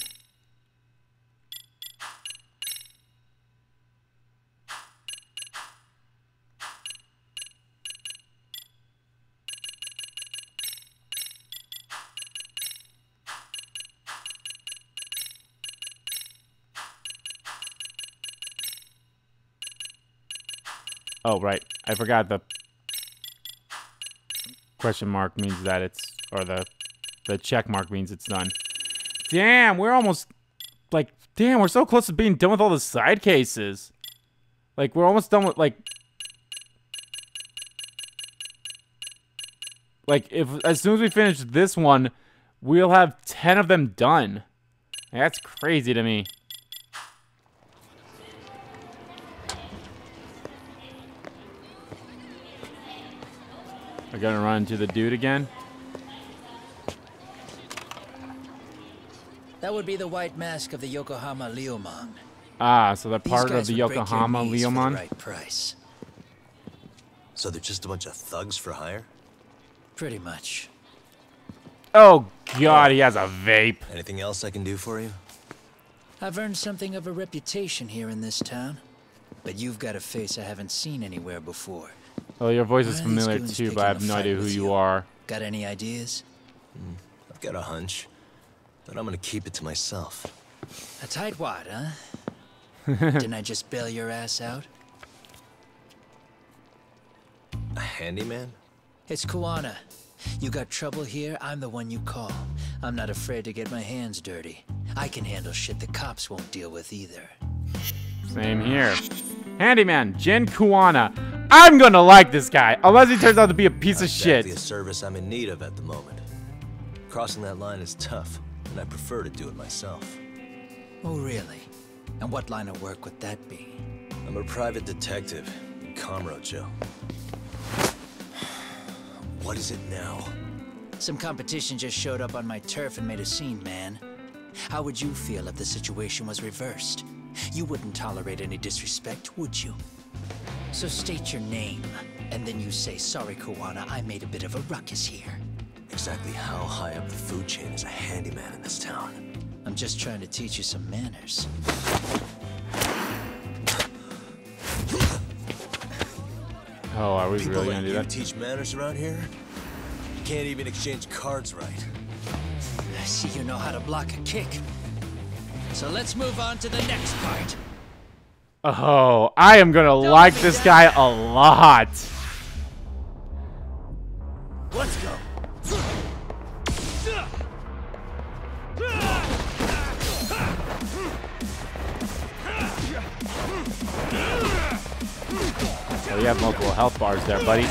Oh, right. I forgot the question mark means that it's, or the check mark means it's done. Damn, we're almost, like, damn, we're so close to being done with all the side cases. Like, we're almost done with, like, if, as soon as we finish this one, we'll have 10 of them done. That's crazy to me. We're gonna run into the dude again. That would be the white mask of the Yokohama Leomon. Ah, so they're These part of guys the would break your Yokohama knees for the Leomon. right price. So they're just a bunch of thugs for hire? Pretty much. Oh God, he has a vape. Anything else I can do for you? I've earned something of a reputation here in this town, but you've got a face I haven't seen anywhere before. Well, your voice is Why are these familiar goons too, but picking I a have no fight idea who with you you? are. Got any ideas? I've got a hunch, but I'm gonna keep it to myself. A tightwad, huh? Didn't I just bail your ass out? A handyman? It's Kuwana. You got trouble here, I'm the one you call. I'm not afraid to get my hands dirty. I can handle shit the cops won't deal with either. Same here. Handyman, Jin Kuwana. I'm gonna like this guy, unless he turns out to be a piece of Exactly shit. a service I'm in need of at the moment. Crossing that line is tough, and I prefer to do it myself. Oh, really? And what line of work would that be? I'm a private detective in Kamurocho. What is it now? Some competition just showed up on my turf and made a scene, man. How would you feel if the situation was reversed? You wouldn't tolerate any disrespect, would you? So state your name, and then you say, sorry, Koana, I made a bit of a ruckus here. Exactly how high up the food chain is a handyman in this town? I'm just trying to teach you some manners. Oh, are we People really like gonna do you that? teach manners around here? You can't even exchange cards right. I see you know how to block a kick. So let's move on to the next part. Oh, I am gonna like this guy a lot. Let's go. Oh, you have multiple health bars there, buddy.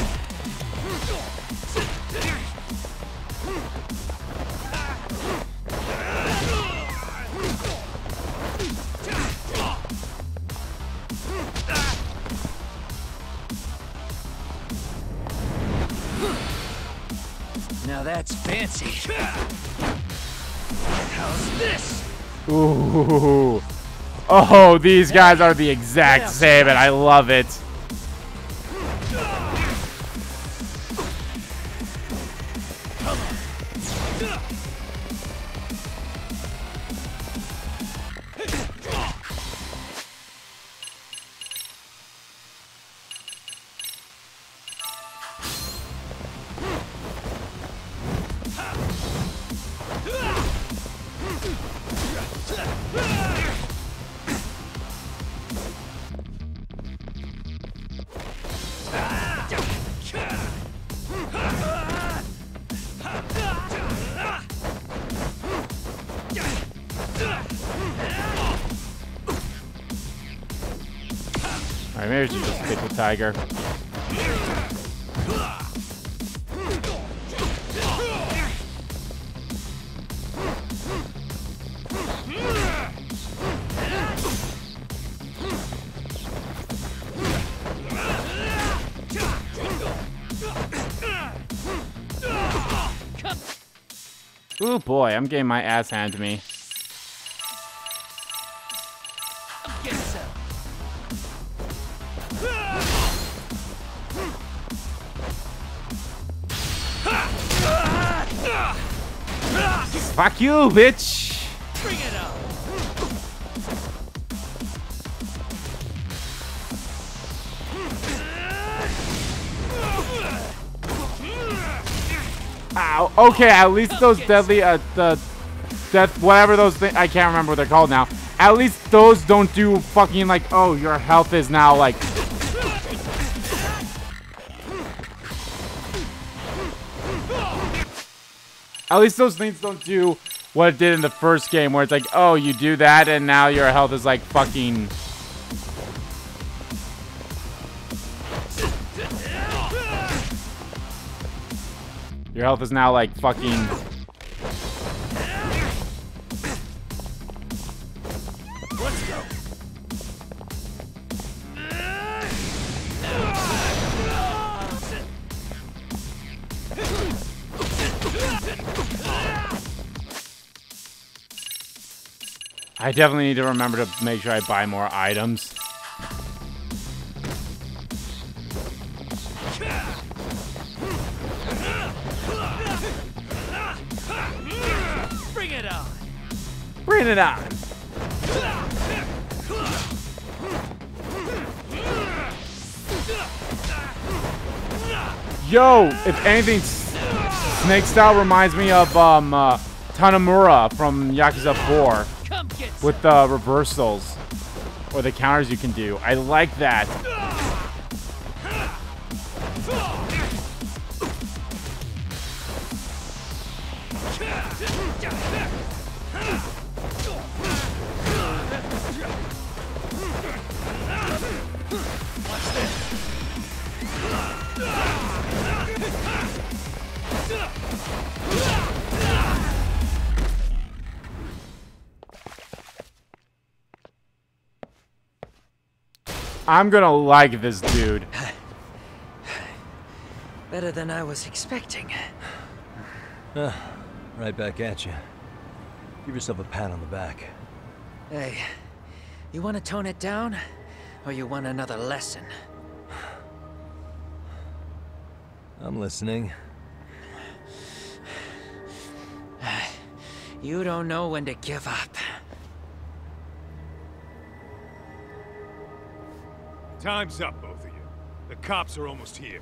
Now that's fancy. How's this? Ooh. Oh, these guys are the exact same, and I love it. Alright, maybe we should just pick the tiger. Ooh boy, I'm getting my ass handed to me. Fuck you, bitch! Bring it on. Ow. Okay, at least those deadly, the death, whatever those things, I can't remember what they're called now. At least those don't do fucking like, oh, your health is now like. At least those things don't do what it did in the first game, where it's like, oh, you do that, and now your health is like fucking. Your health is now like fucking. Let's go. I definitely need to remember to make sure I buy more items. Bring it on. Bring it on. Yo, if anything, Snake Style reminds me of Tanemura from Yakuza 4 Come get with the reversals or the counters you can do. I like that. I'm gonna like this dude. Better than I was expecting. Right back at you. Give yourself a pat on the back. Hey, you want to tone it down? Or you want another lesson? I'm listening. You don't know when to give up. Time's up, both of you. The cops are almost here.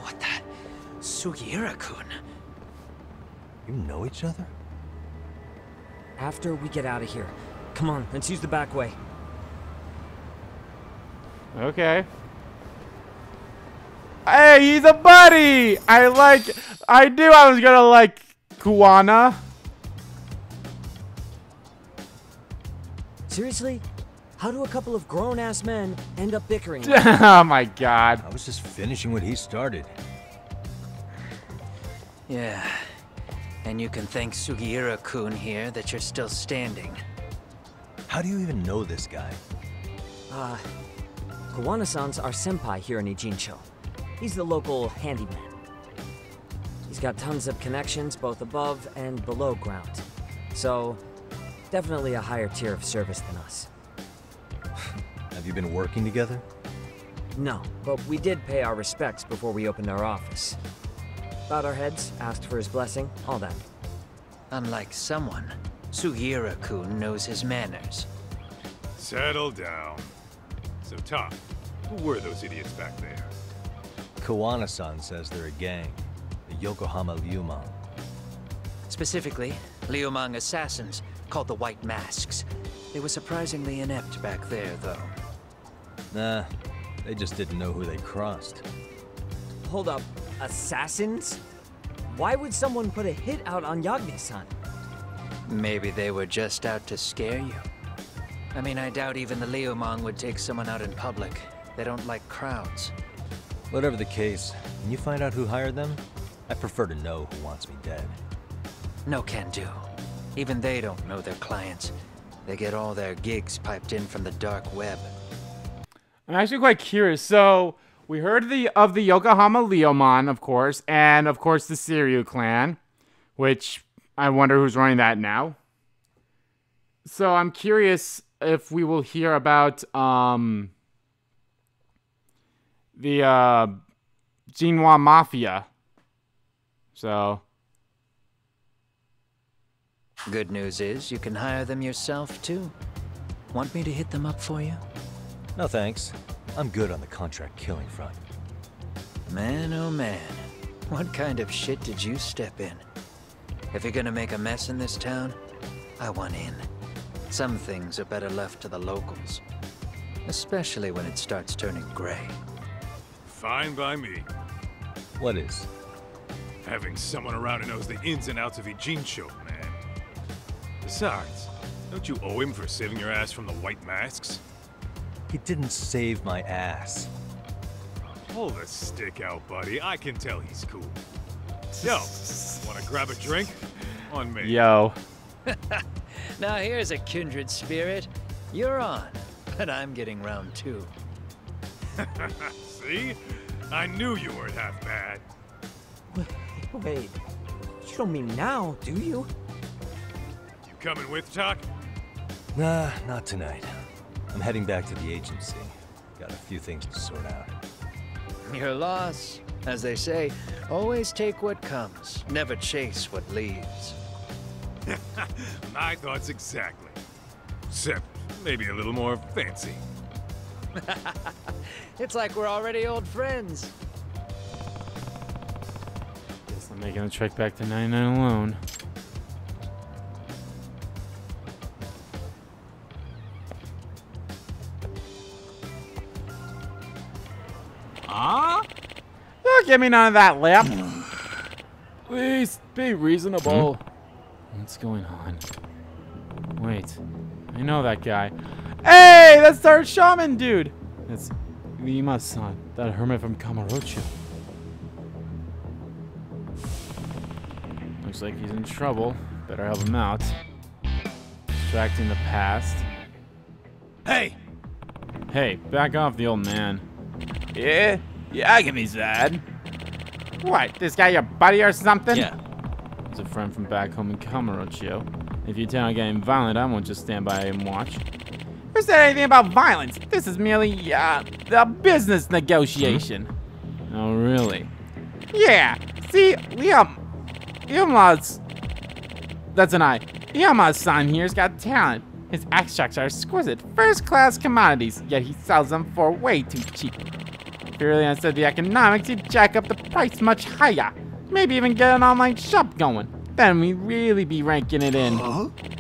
What the? Sugiura-kun? You know each other? After we get out of here. Come on, let's use the back way. Okay. Hey, he's a buddy! I knew I was gonna like Kuwana. Seriously? How do a couple of grown-ass men end up bickering? Oh my god. I was just finishing what he started. Yeah. And you can thank Sugiura-kun here that you're still standing. How do you even know this guy? Kawana-san's our senpai here in Ijincho. He's the local handyman. He's got tons of connections both above and below ground. So, definitely a higher tier of service than us. Have you been working together? No, but we did pay our respects before we opened our office. Bowed our heads, asked for his blessing, all that. Unlike someone, Sugiura-kun knows his manners. Settle down. So, Tom, who were those idiots back there? Kawana-san says they're a gang. The Yokohama Ryuman. Specifically, Liumang assassins called the White Masks. They were surprisingly inept back there, though. Nah, they just didn't know who they crossed. Hold up, assassins? Why would someone put a hit out on Yagami-san? Maybe they were just out to scare you. I mean, I doubt even the Liumang would take someone out in public. They don't like crowds. Whatever the case, when you find out who hired them, I prefer to know who wants me dead. No can do. Even they don't know their clients. They get all their gigs piped in from the dark web. I'm actually quite curious. So, we heard of the Yokohama Leomon, of course, and of course the Siryu clan, which I wonder who's running that now. So, I'm curious if we will hear about the Jinwa Mafia. So, Good news is you can hire them yourself, too. Want me to hit them up for you? No thanks. I'm good on the contract killing front. Man, oh man. What kind of shit did you step in? If you're gonna make a mess in this town, I want in. Some things are better left to the locals. Especially when it starts turning gray. Fine by me. What is? Having someone around who knows the ins and outs of Ijincho, man. Besides, don't you owe him for saving your ass from the White Masks? He didn't save my ass. Pull the stick out, buddy. I can tell he's cool. Yo, wanna grab a drink? On me. yo. Now here's a kindred spirit. You're on, but I'm getting round two. See? I knew you weren't half bad. Wait, you don't mean now, do you? You coming with, Talk? Nah, not tonight. I'm heading back to the agency. Got a few things to sort out. Your loss. As they say, always take what comes, never chase what leaves. My thoughts exactly. Except maybe a little more fancy. It's like we're already old friends. Guess I'm making the trek back to 99 alone. Huh? Don't give me none of that lip. Please be reasonable. What's going on? Wait, I know that guy. Hey, that's our shaman dude. That's Rima-san, that hermit from Kamurocho. Looks like he's in trouble. Better help him out. Distracting the past. Hey! Hey, back off the old man. Yeah, give me that. What, this guy your buddy or something? Yeah. He's a friend from back home in Kamurocho. If you intend on getting violent, I won't just stand by and watch. Who said anything about violence? This is merely, a business negotiation. Oh, really? Yeah. See, Liam's... That's an I. Liam's-san here's got talent. His extracts are exquisite, first-class commodities, yet he sells them for way too cheap. Purely instead of the economics, he'd jack up the price much higher. Maybe even get an online shop going. Then we'd really be ranking it in.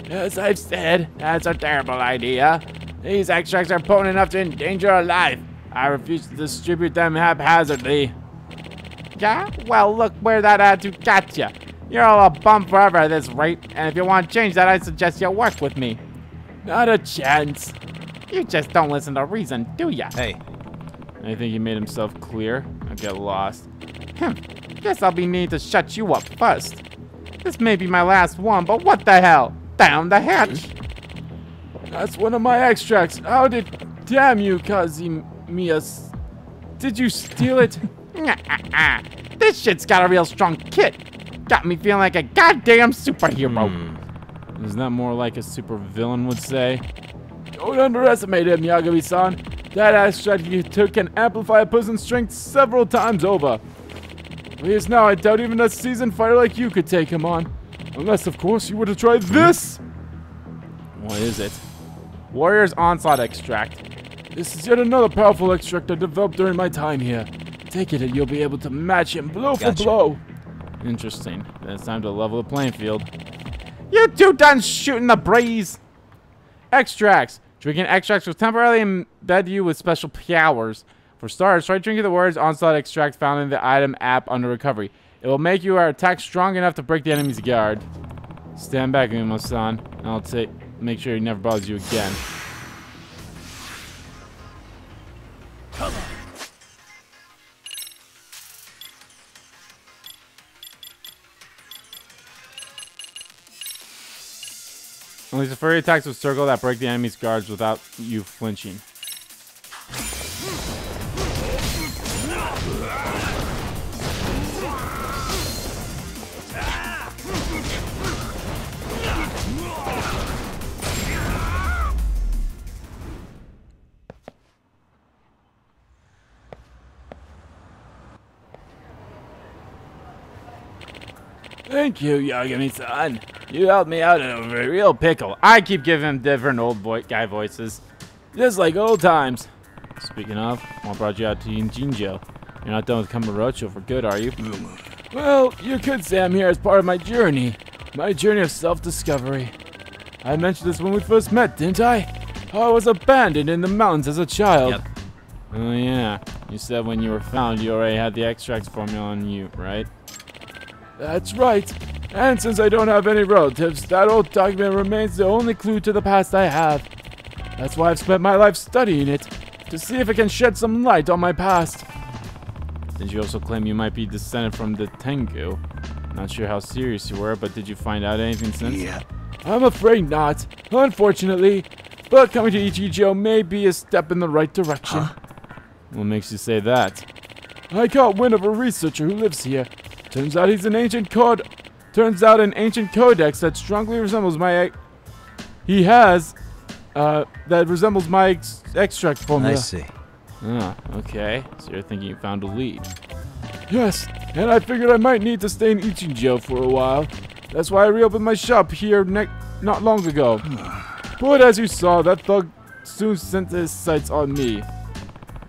As I've said, that's a terrible idea. These extracts are potent enough to endanger a life. I refuse to distribute them haphazardly. Yeah? Well, look where that attitude got you. You're all a bum forever at this rate, and if you want to change that, I suggest you work with me. Not a chance. You just don't listen to reason, do ya? Hey. I think he made himself clear. I get lost. Guess I'll be needing to shut you up first. This may be my last one, but what the hell? Down the hatch! That's one of my extracts. How did... Damn you, Kazimias. Did you steal it? This shit's got a real strong kit. Got me feeling like a goddamn superhero. Isn't that more like a supervillain would say? Don't underestimate him, Yagami-san. That extract you took can amplify a person's strength several times over. Please now, I doubt even a seasoned fighter like you could take him on. Unless, of course, you were to try this. What is it? Warrior's Onslaught Extract. This is yet another powerful extract I developed during my time here. Take it and you'll be able to match him blow for blow. Interesting. Then it's time to level the playing field. You two done shooting the breeze? Extracts. Drinking extracts will temporarily embed you with special powers. For starters, try drinking the Warrior's Onslaught Extract found in the item app under recovery. It will make your attack strong enough to break the enemy's guard. Stand back, Umo-san, and I'll make sure he never bothers you again. Unleash the furry attacks with circle that break the enemy's guards without you flinching. Thank you, Yagami-san. You helped me out in a real pickle. I keep giving him different old guy voices. Just like old times. Speaking of, what brought you out to Jinjo? You're not done with Kamurocho for good, are you? Well, you could say I'm here as part of my journey. My journey of self-discovery. I mentioned this when we first met, didn't I? How I was abandoned in the mountains as a child. Yep. Oh yeah. You said when you were found, you already had the extracts formula on you, right? That's right. And since I don't have any relatives, that old document remains the only clue to the past I have. That's why I've spent my life studying it, to see if it can shed some light on my past. Did you also claim you might be descended from the Tengu? Not sure how serious you were, but did you find out anything since? Yeah. I'm afraid not, unfortunately. But coming to Ichijo may be a step in the right direction. Huh? What makes you say that? I caught wind of a researcher who lives here. Turns out an ancient codex that strongly resembles my that resembles my extract formula. I see. Ah, okay. So you're thinking you found a lead. Yes, and I figured I might need to stay in Ichijo for a while. That's why I reopened my shop here not long ago. But as you saw, that thug soon sent his sights on me.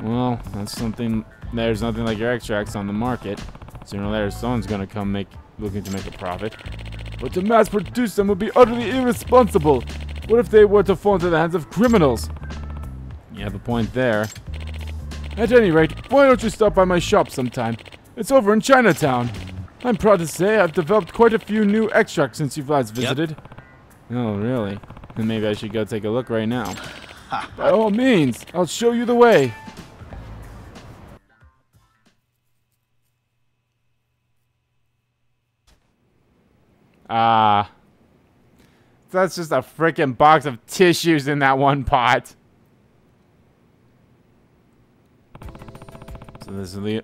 Well, that's something. There's nothing like your extracts on the market. Sooner or later, someone's gonna come looking to make a profit. But to mass produce them would be utterly irresponsible. What if they were to fall into the hands of criminals? You have a point there. At any rate, why don't you stop by my shop sometime? It's over in Chinatown. I'm proud to say I've developed quite a few new extracts since you've last visited. Yep. Oh, really? Then maybe I should go take a look right now. By all means, I'll show you the way. That's just a freaking box of tissues in that one pot. So this is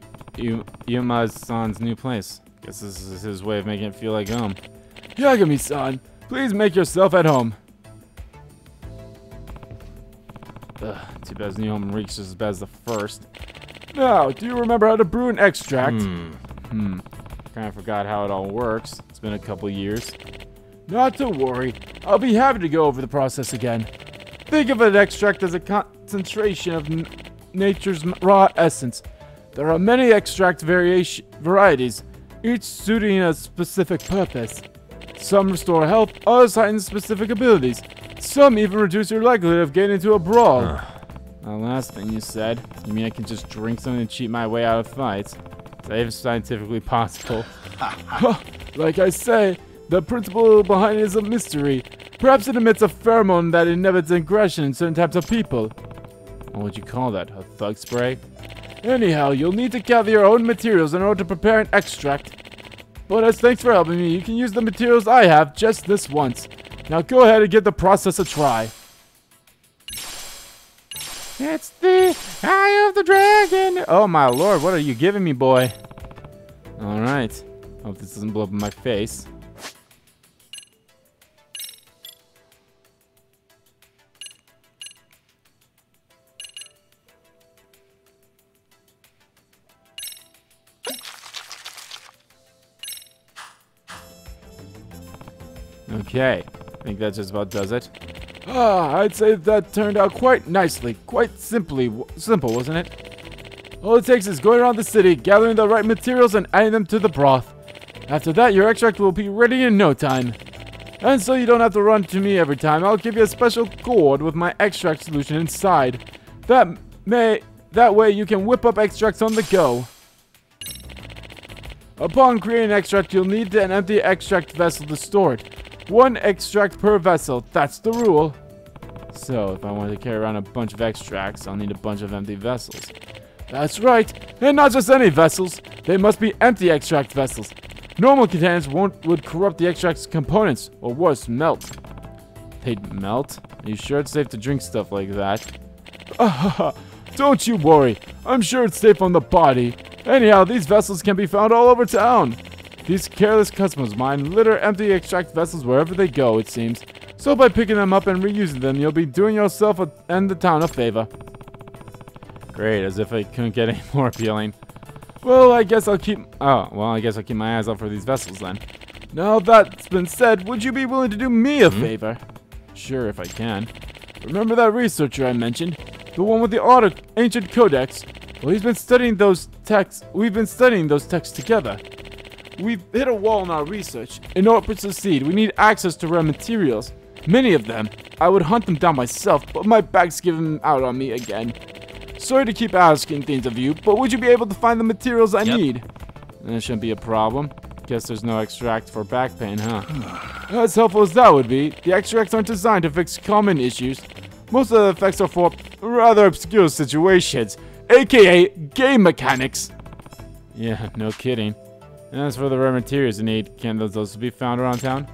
Yuma's son's new place. Guess this is his way of making it feel like home. Yagami-san, please make yourself at home. Ugh, too bad his new home reeks as bad as the first. Now, do you remember how to brew an extract? Kinda forgot how it all works. It's been a couple years. Not to worry. I'll be happy to go over the process again. Think of an extract as a concentration of nature's raw essence. There are many extract varieties, each suiting a specific purpose. Some restore health, others heighten specific abilities. Some even reduce your likelihood of getting into a brawl. The last thing you said, you mean I can just drink something to cheat my way out of fights? Is that even scientifically possible? Like I say, the principle behind it is a mystery. Perhaps it emits a pheromone that inhibits aggression in certain types of people. What would you call that? A thug spray? Anyhow, you'll need to gather your own materials in order to prepare an extract. But as thanks for helping me, you can use the materials I have just this once. Now go ahead and give the process a try. It's the eye of the dragon! Oh my lord, what are you giving me, boy? Alright. Hope this doesn't blow up in my face. Okay, I think that just about does it. I'd say that turned out quite nicely, quite simple, wasn't it? All it takes is going around the city, gathering the right materials and adding them to the broth. After that, your extract will be ready in no time. And so you don't have to run to me every time, I'll give you a special gourd with my extract solution inside. That way you can whip up extracts on the go. Upon creating an extract, you'll need an empty extract vessel to store it. 1 extract per vessel, that's the rule. So, if I want to carry around a bunch of extracts, I'll need a bunch of empty vessels. That's right, and not just any vessels. They must be empty extract vessels. Normal containers would corrupt the extract's components, or worse, melt. They'd melt? Are you sure it's safe to drink stuff like that? Don't you worry, I'm sure it's safe on the body. Anyhow, these vessels can be found all over town. These careless customers of mine litter empty extract vessels wherever they go, it seems. So by picking them up and reusing them, you'll be doing yourself and the town a favor. Great, as if I couldn't get any more appealing. Well, I guess I'll keep my eyes out for these vessels then. Now that's been said, would you be willing to do me a favor? Sure, if I can. Remember that researcher I mentioned? The one with the ancient codex? Well, he's been studying those texts. We've been studying those texts together. We've hit a wall in our research. In order to succeed, we need access to rare materials. Many of them. I would hunt them down myself, but my bag's giving out on me again. Sorry to keep asking things of you, but would you be able to find the materials I need? That shouldn't be a problem. Guess there's no extract for back pain, huh? As helpful as that would be, the extracts aren't designed to fix common issues. Most of the effects are for rather obscure situations, aka game mechanics. Yeah, no kidding. And as for the rare materials you need, can those also be found around town?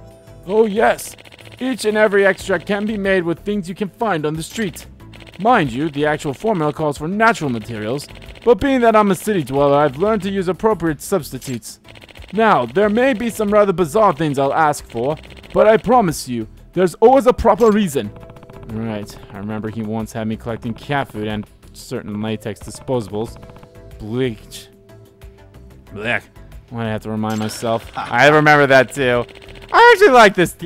Oh yes! Each and every extract can be made with things you can find on the street. Mind you, the actual formula calls for natural materials, but being that I'm a city dweller, I've learned to use appropriate substitutes. Now, there may be some rather bizarre things I'll ask for, but I promise you, there's always a proper reason. Right, I remember he once had me collecting cat food and certain latex disposables. Bleach. Blech. Why'd I have to remind myself? I remember that too. I actually like this.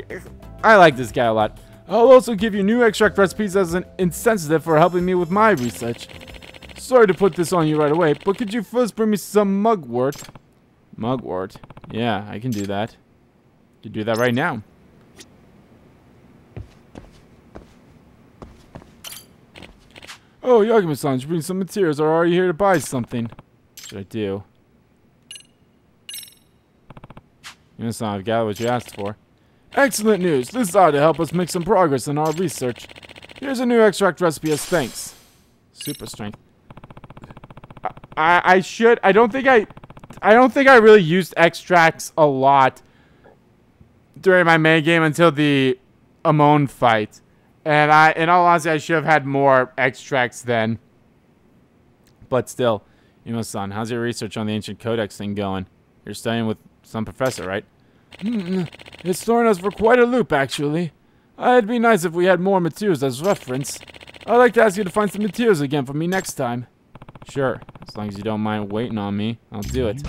I like this guy a lot. I'll also give you new extract recipes as an incentive for helping me with my research. Sorry to put this on you right away, but could you first bring me some mugwort? Mugwort? Yeah, I can do that. You do that right now. Oh, Yagami-san, you bring some materials, or are you here to buy something? What should I do? Yagami-san, I've got what you asked for. Excellent news! This ought to help us make some progress in our research. Here's a new extract recipe as thanks. Super strength. I don't think I really used extracts a lot during my main game until the Amon fight. And in all honesty, I should have had more extracts then. But still, Imo-san, how's your research on the ancient codex thing going? You're studying with some professor, right? It's throwing us for quite a loop, actually. It'd be nice if we had more materials as reference. I'd like to ask you to find some materials again for me next time. Sure, as long as you don't mind waiting on me, I'll do it.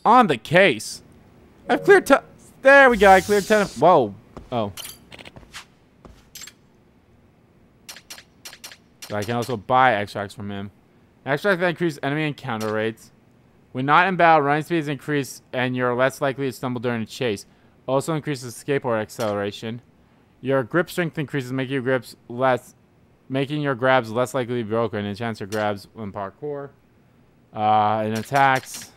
On the case. I've cleared there we go, I cleared 10 of... Whoa. Oh. So I can also buy extracts from him. Extracts that increase enemy encounter rates. When not in battle, running speed is increased and you're less likely to stumble during a chase. Also increases skateboard acceleration. Your grip strength increases, making your grabs less likely to be broken. Enchants your grabs when parkour. And attacks.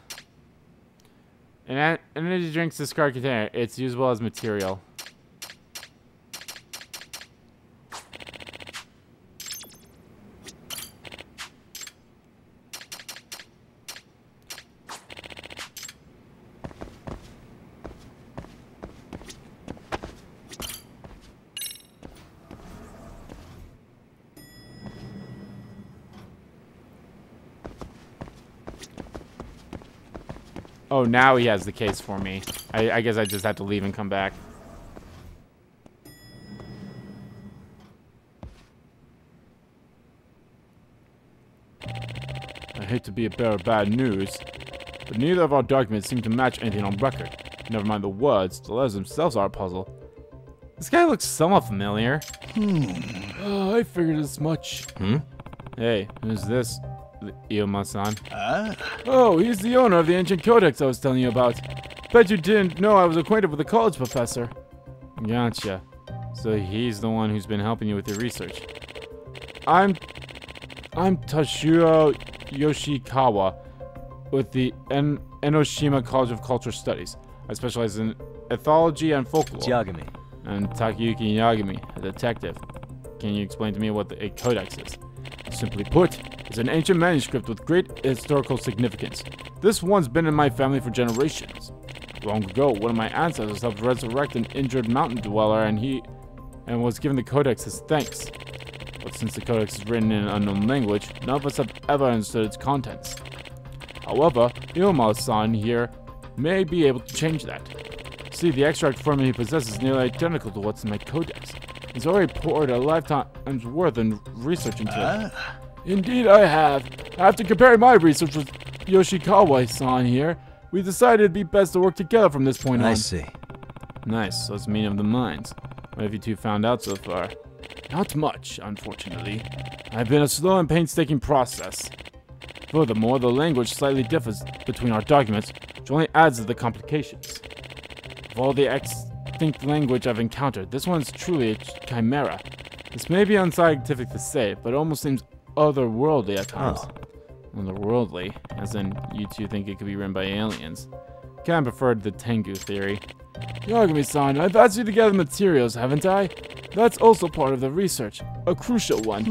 And energy drinks discard container. It's usable as material. Oh, now he has the case for me. I guess I just have to leave and come back. I hate to be a bearer of bad news, but neither of our documents seem to match anything on record. Never mind the words, the letters themselves are a puzzle. This guy looks somewhat familiar. I figured as much. Hey, who's this? Ioma-san. Oh, he's the owner of the ancient codex I was telling you about. Bet you didn't know I was acquainted with the college professor. Gotcha. So he's the one who's been helping you with your research. I'm Tashiro Yoshikawa with the Enoshima College of Cultural Studies. I specialize in ethology and folklore. Yagami. And Takayuki Yagami, a detective. Can you explain to me what a codex is? Simply put, it's an ancient manuscript with great historical significance. This one's been in my family for generations. Long ago, one of my ancestors helped resurrect an injured mountain dweller and was given the codex as thanks. But since the codex is written in an unknown language, none of us have ever understood its contents. However, Ioma-san here may be able to change that. See, the extract formula he possesses is nearly identical to what's in my codex. He's already poured a lifetime's worth in researching to it. Indeed I have. After comparing my research with Yoshikawa-san here, we decided it'd be best to work together from this point on. I see. Nice, so it's the meeting of the minds. What have you two found out so far? Not much, unfortunately. I've been a slow and painstaking process. Furthermore, the language slightly differs between our documents, which only adds to the complications. Of all the extinct language I've encountered, this one's truly a chimera. This may be unscientific to say, but it almost seems otherworldly at times. Otherworldly, as in you two think it could be written by aliens. Kinda preferred the Tengu theory. Yagami-san, I've asked you to gather materials, haven't I? That's also part of the research, a crucial one.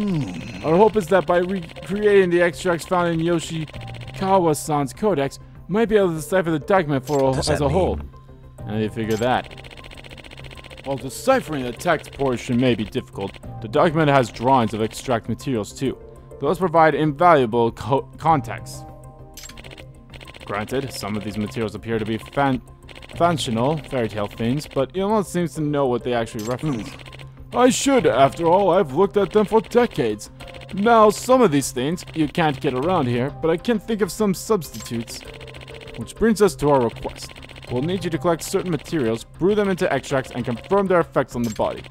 Our hope is that by recreating the extracts found in Yoshikawa-san's codex, we might be able to decipher the document as a whole. How do you figure that? While deciphering the text portion may be difficult, the document has drawings of extract materials too. Those provide invaluable context. Granted, some of these materials appear to be functional fairy tale things, but Ioma seems to know what they actually reference. I should, after all, I've looked at them for decades. Now, some of these things you can't get around here, but I can think of some substitutes. Which brings us to our request. We'll need you to collect certain materials, brew them into extracts, and confirm their effects on the body.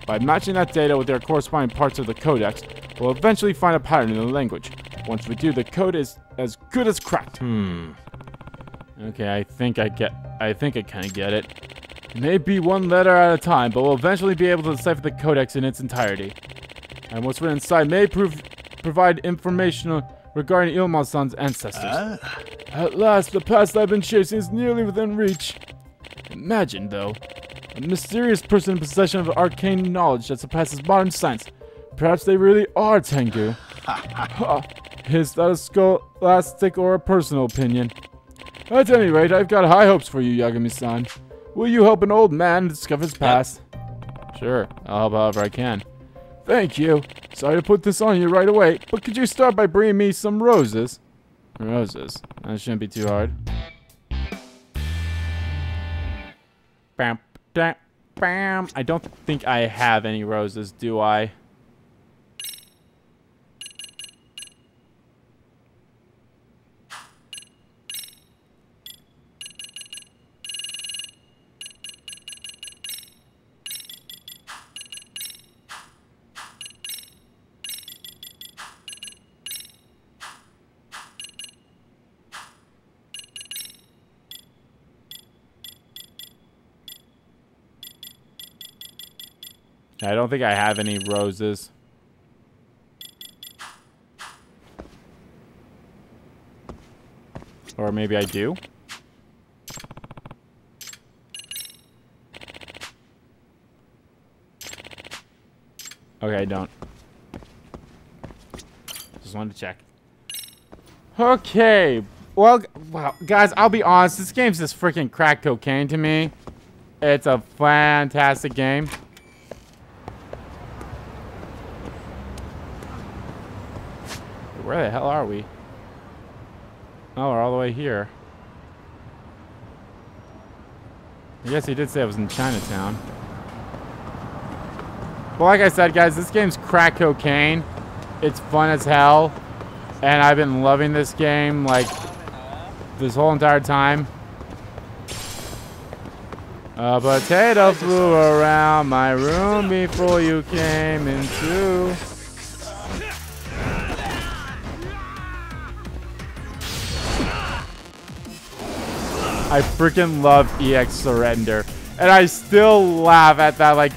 By matching that data with their corresponding parts of the codex, we'll eventually find a pattern in the language. Once we do, the code is as good as cracked. Okay, I think I kind of get it. It may be one letter at a time, but we'll eventually be able to decipher the codex in its entirety. And what's written inside may provide information regarding Ioma-san's ancestors. At last, the past I've been chasing is nearly within reach. Imagine, though, a mysterious person in possession of arcane knowledge that surpasses modern science. Perhaps they really are Tengu. Is that a scholastic or a personal opinion? At any rate, I've got high hopes for you, Yagami-san. Will you help an old man discover his past? Sure, I'll help however I can. Thank you. Sorry to put this on you right away, but could you start by bringing me some roses? Roses. That shouldn't be too hard. Bam, bam, bam. I don't think I have any roses, do I? I don't think I have any roses. Or maybe I do. Okay, I don't. Just wanted to check. Okay. Well, guys, I'll be honest. This game's just freaking crack cocaine to me. It's a fantastic game. Where the hell are we? Oh, we're all the way here. I guess he did say I was in Chinatown. Well, like I said, guys, this game's crack cocaine. It's fun as hell. And I've been loving this game, like, this whole entire time. A potato flew around my room before you came into. I freaking love EX Surrender. And I still laugh at that, like,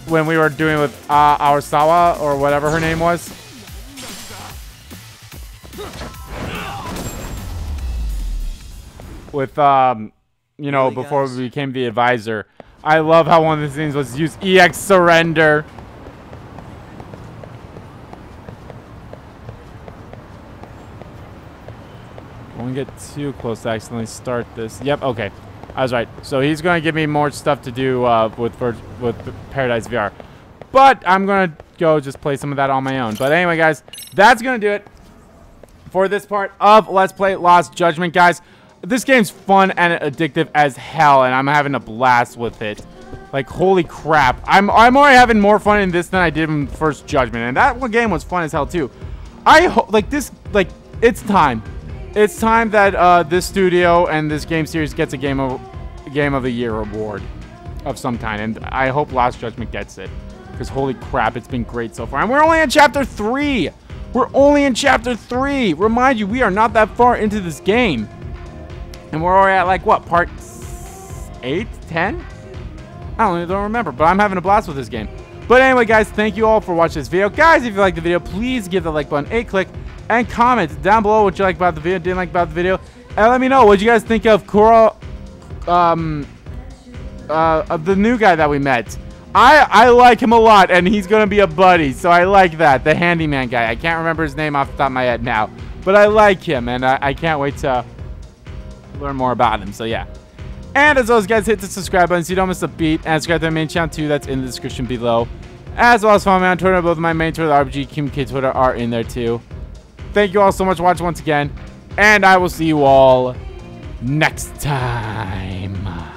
when we were doing with Arasawa, or whatever her name was. With, you know, Really, before guys? we became the advisor. I love how one of the things was use EX Surrender. Don't get too close to accidentally start this. Yep, okay. I was right. So he's going to give me more stuff to do with Paradise VR. But I'm going to go just play some of that on my own. But anyway, guys, that's going to do it for this part of Let's Play Lost Judgment, guys. This game's fun and addictive as hell, and I'm having a blast with it. Like, holy crap. I'm already having more fun in this than I did in First Judgment, and that one game was fun as hell, too. I hope, like, this, like, it's time. It's time that this studio and this game series gets a Game of the Year award of some kind, and I hope Lost Judgment gets it. Because, holy crap, it's been great so far. And we're only in Chapter 3! We're only in Chapter 3! Remind you, we are not that far into this game. And we're already at, like, what, part 8? 10? I don't remember, but I'm having a blast with this game. But anyway, guys, thank you all for watching this video. Guys, if you liked the video, please give the like button a click and comment down below what you like about the video, didn't like about the video. And let me know what you guys think of Kuro, of the new guy that we met. I like him a lot, and he's going to be a buddy, so I like that. The handyman guy. I can't remember his name off the top of my head now, but I like him, and I can't wait to learn more about him, so yeah. And as always, guys, hit the subscribe button so you don't miss a beat, and subscribe to my main channel too. That's in the description below, as well as follow me on Twitter. Both my main Twitter, the RPG QMK Twitter, are in there too. Thank you all so much for watching once again, and I will see you all next time.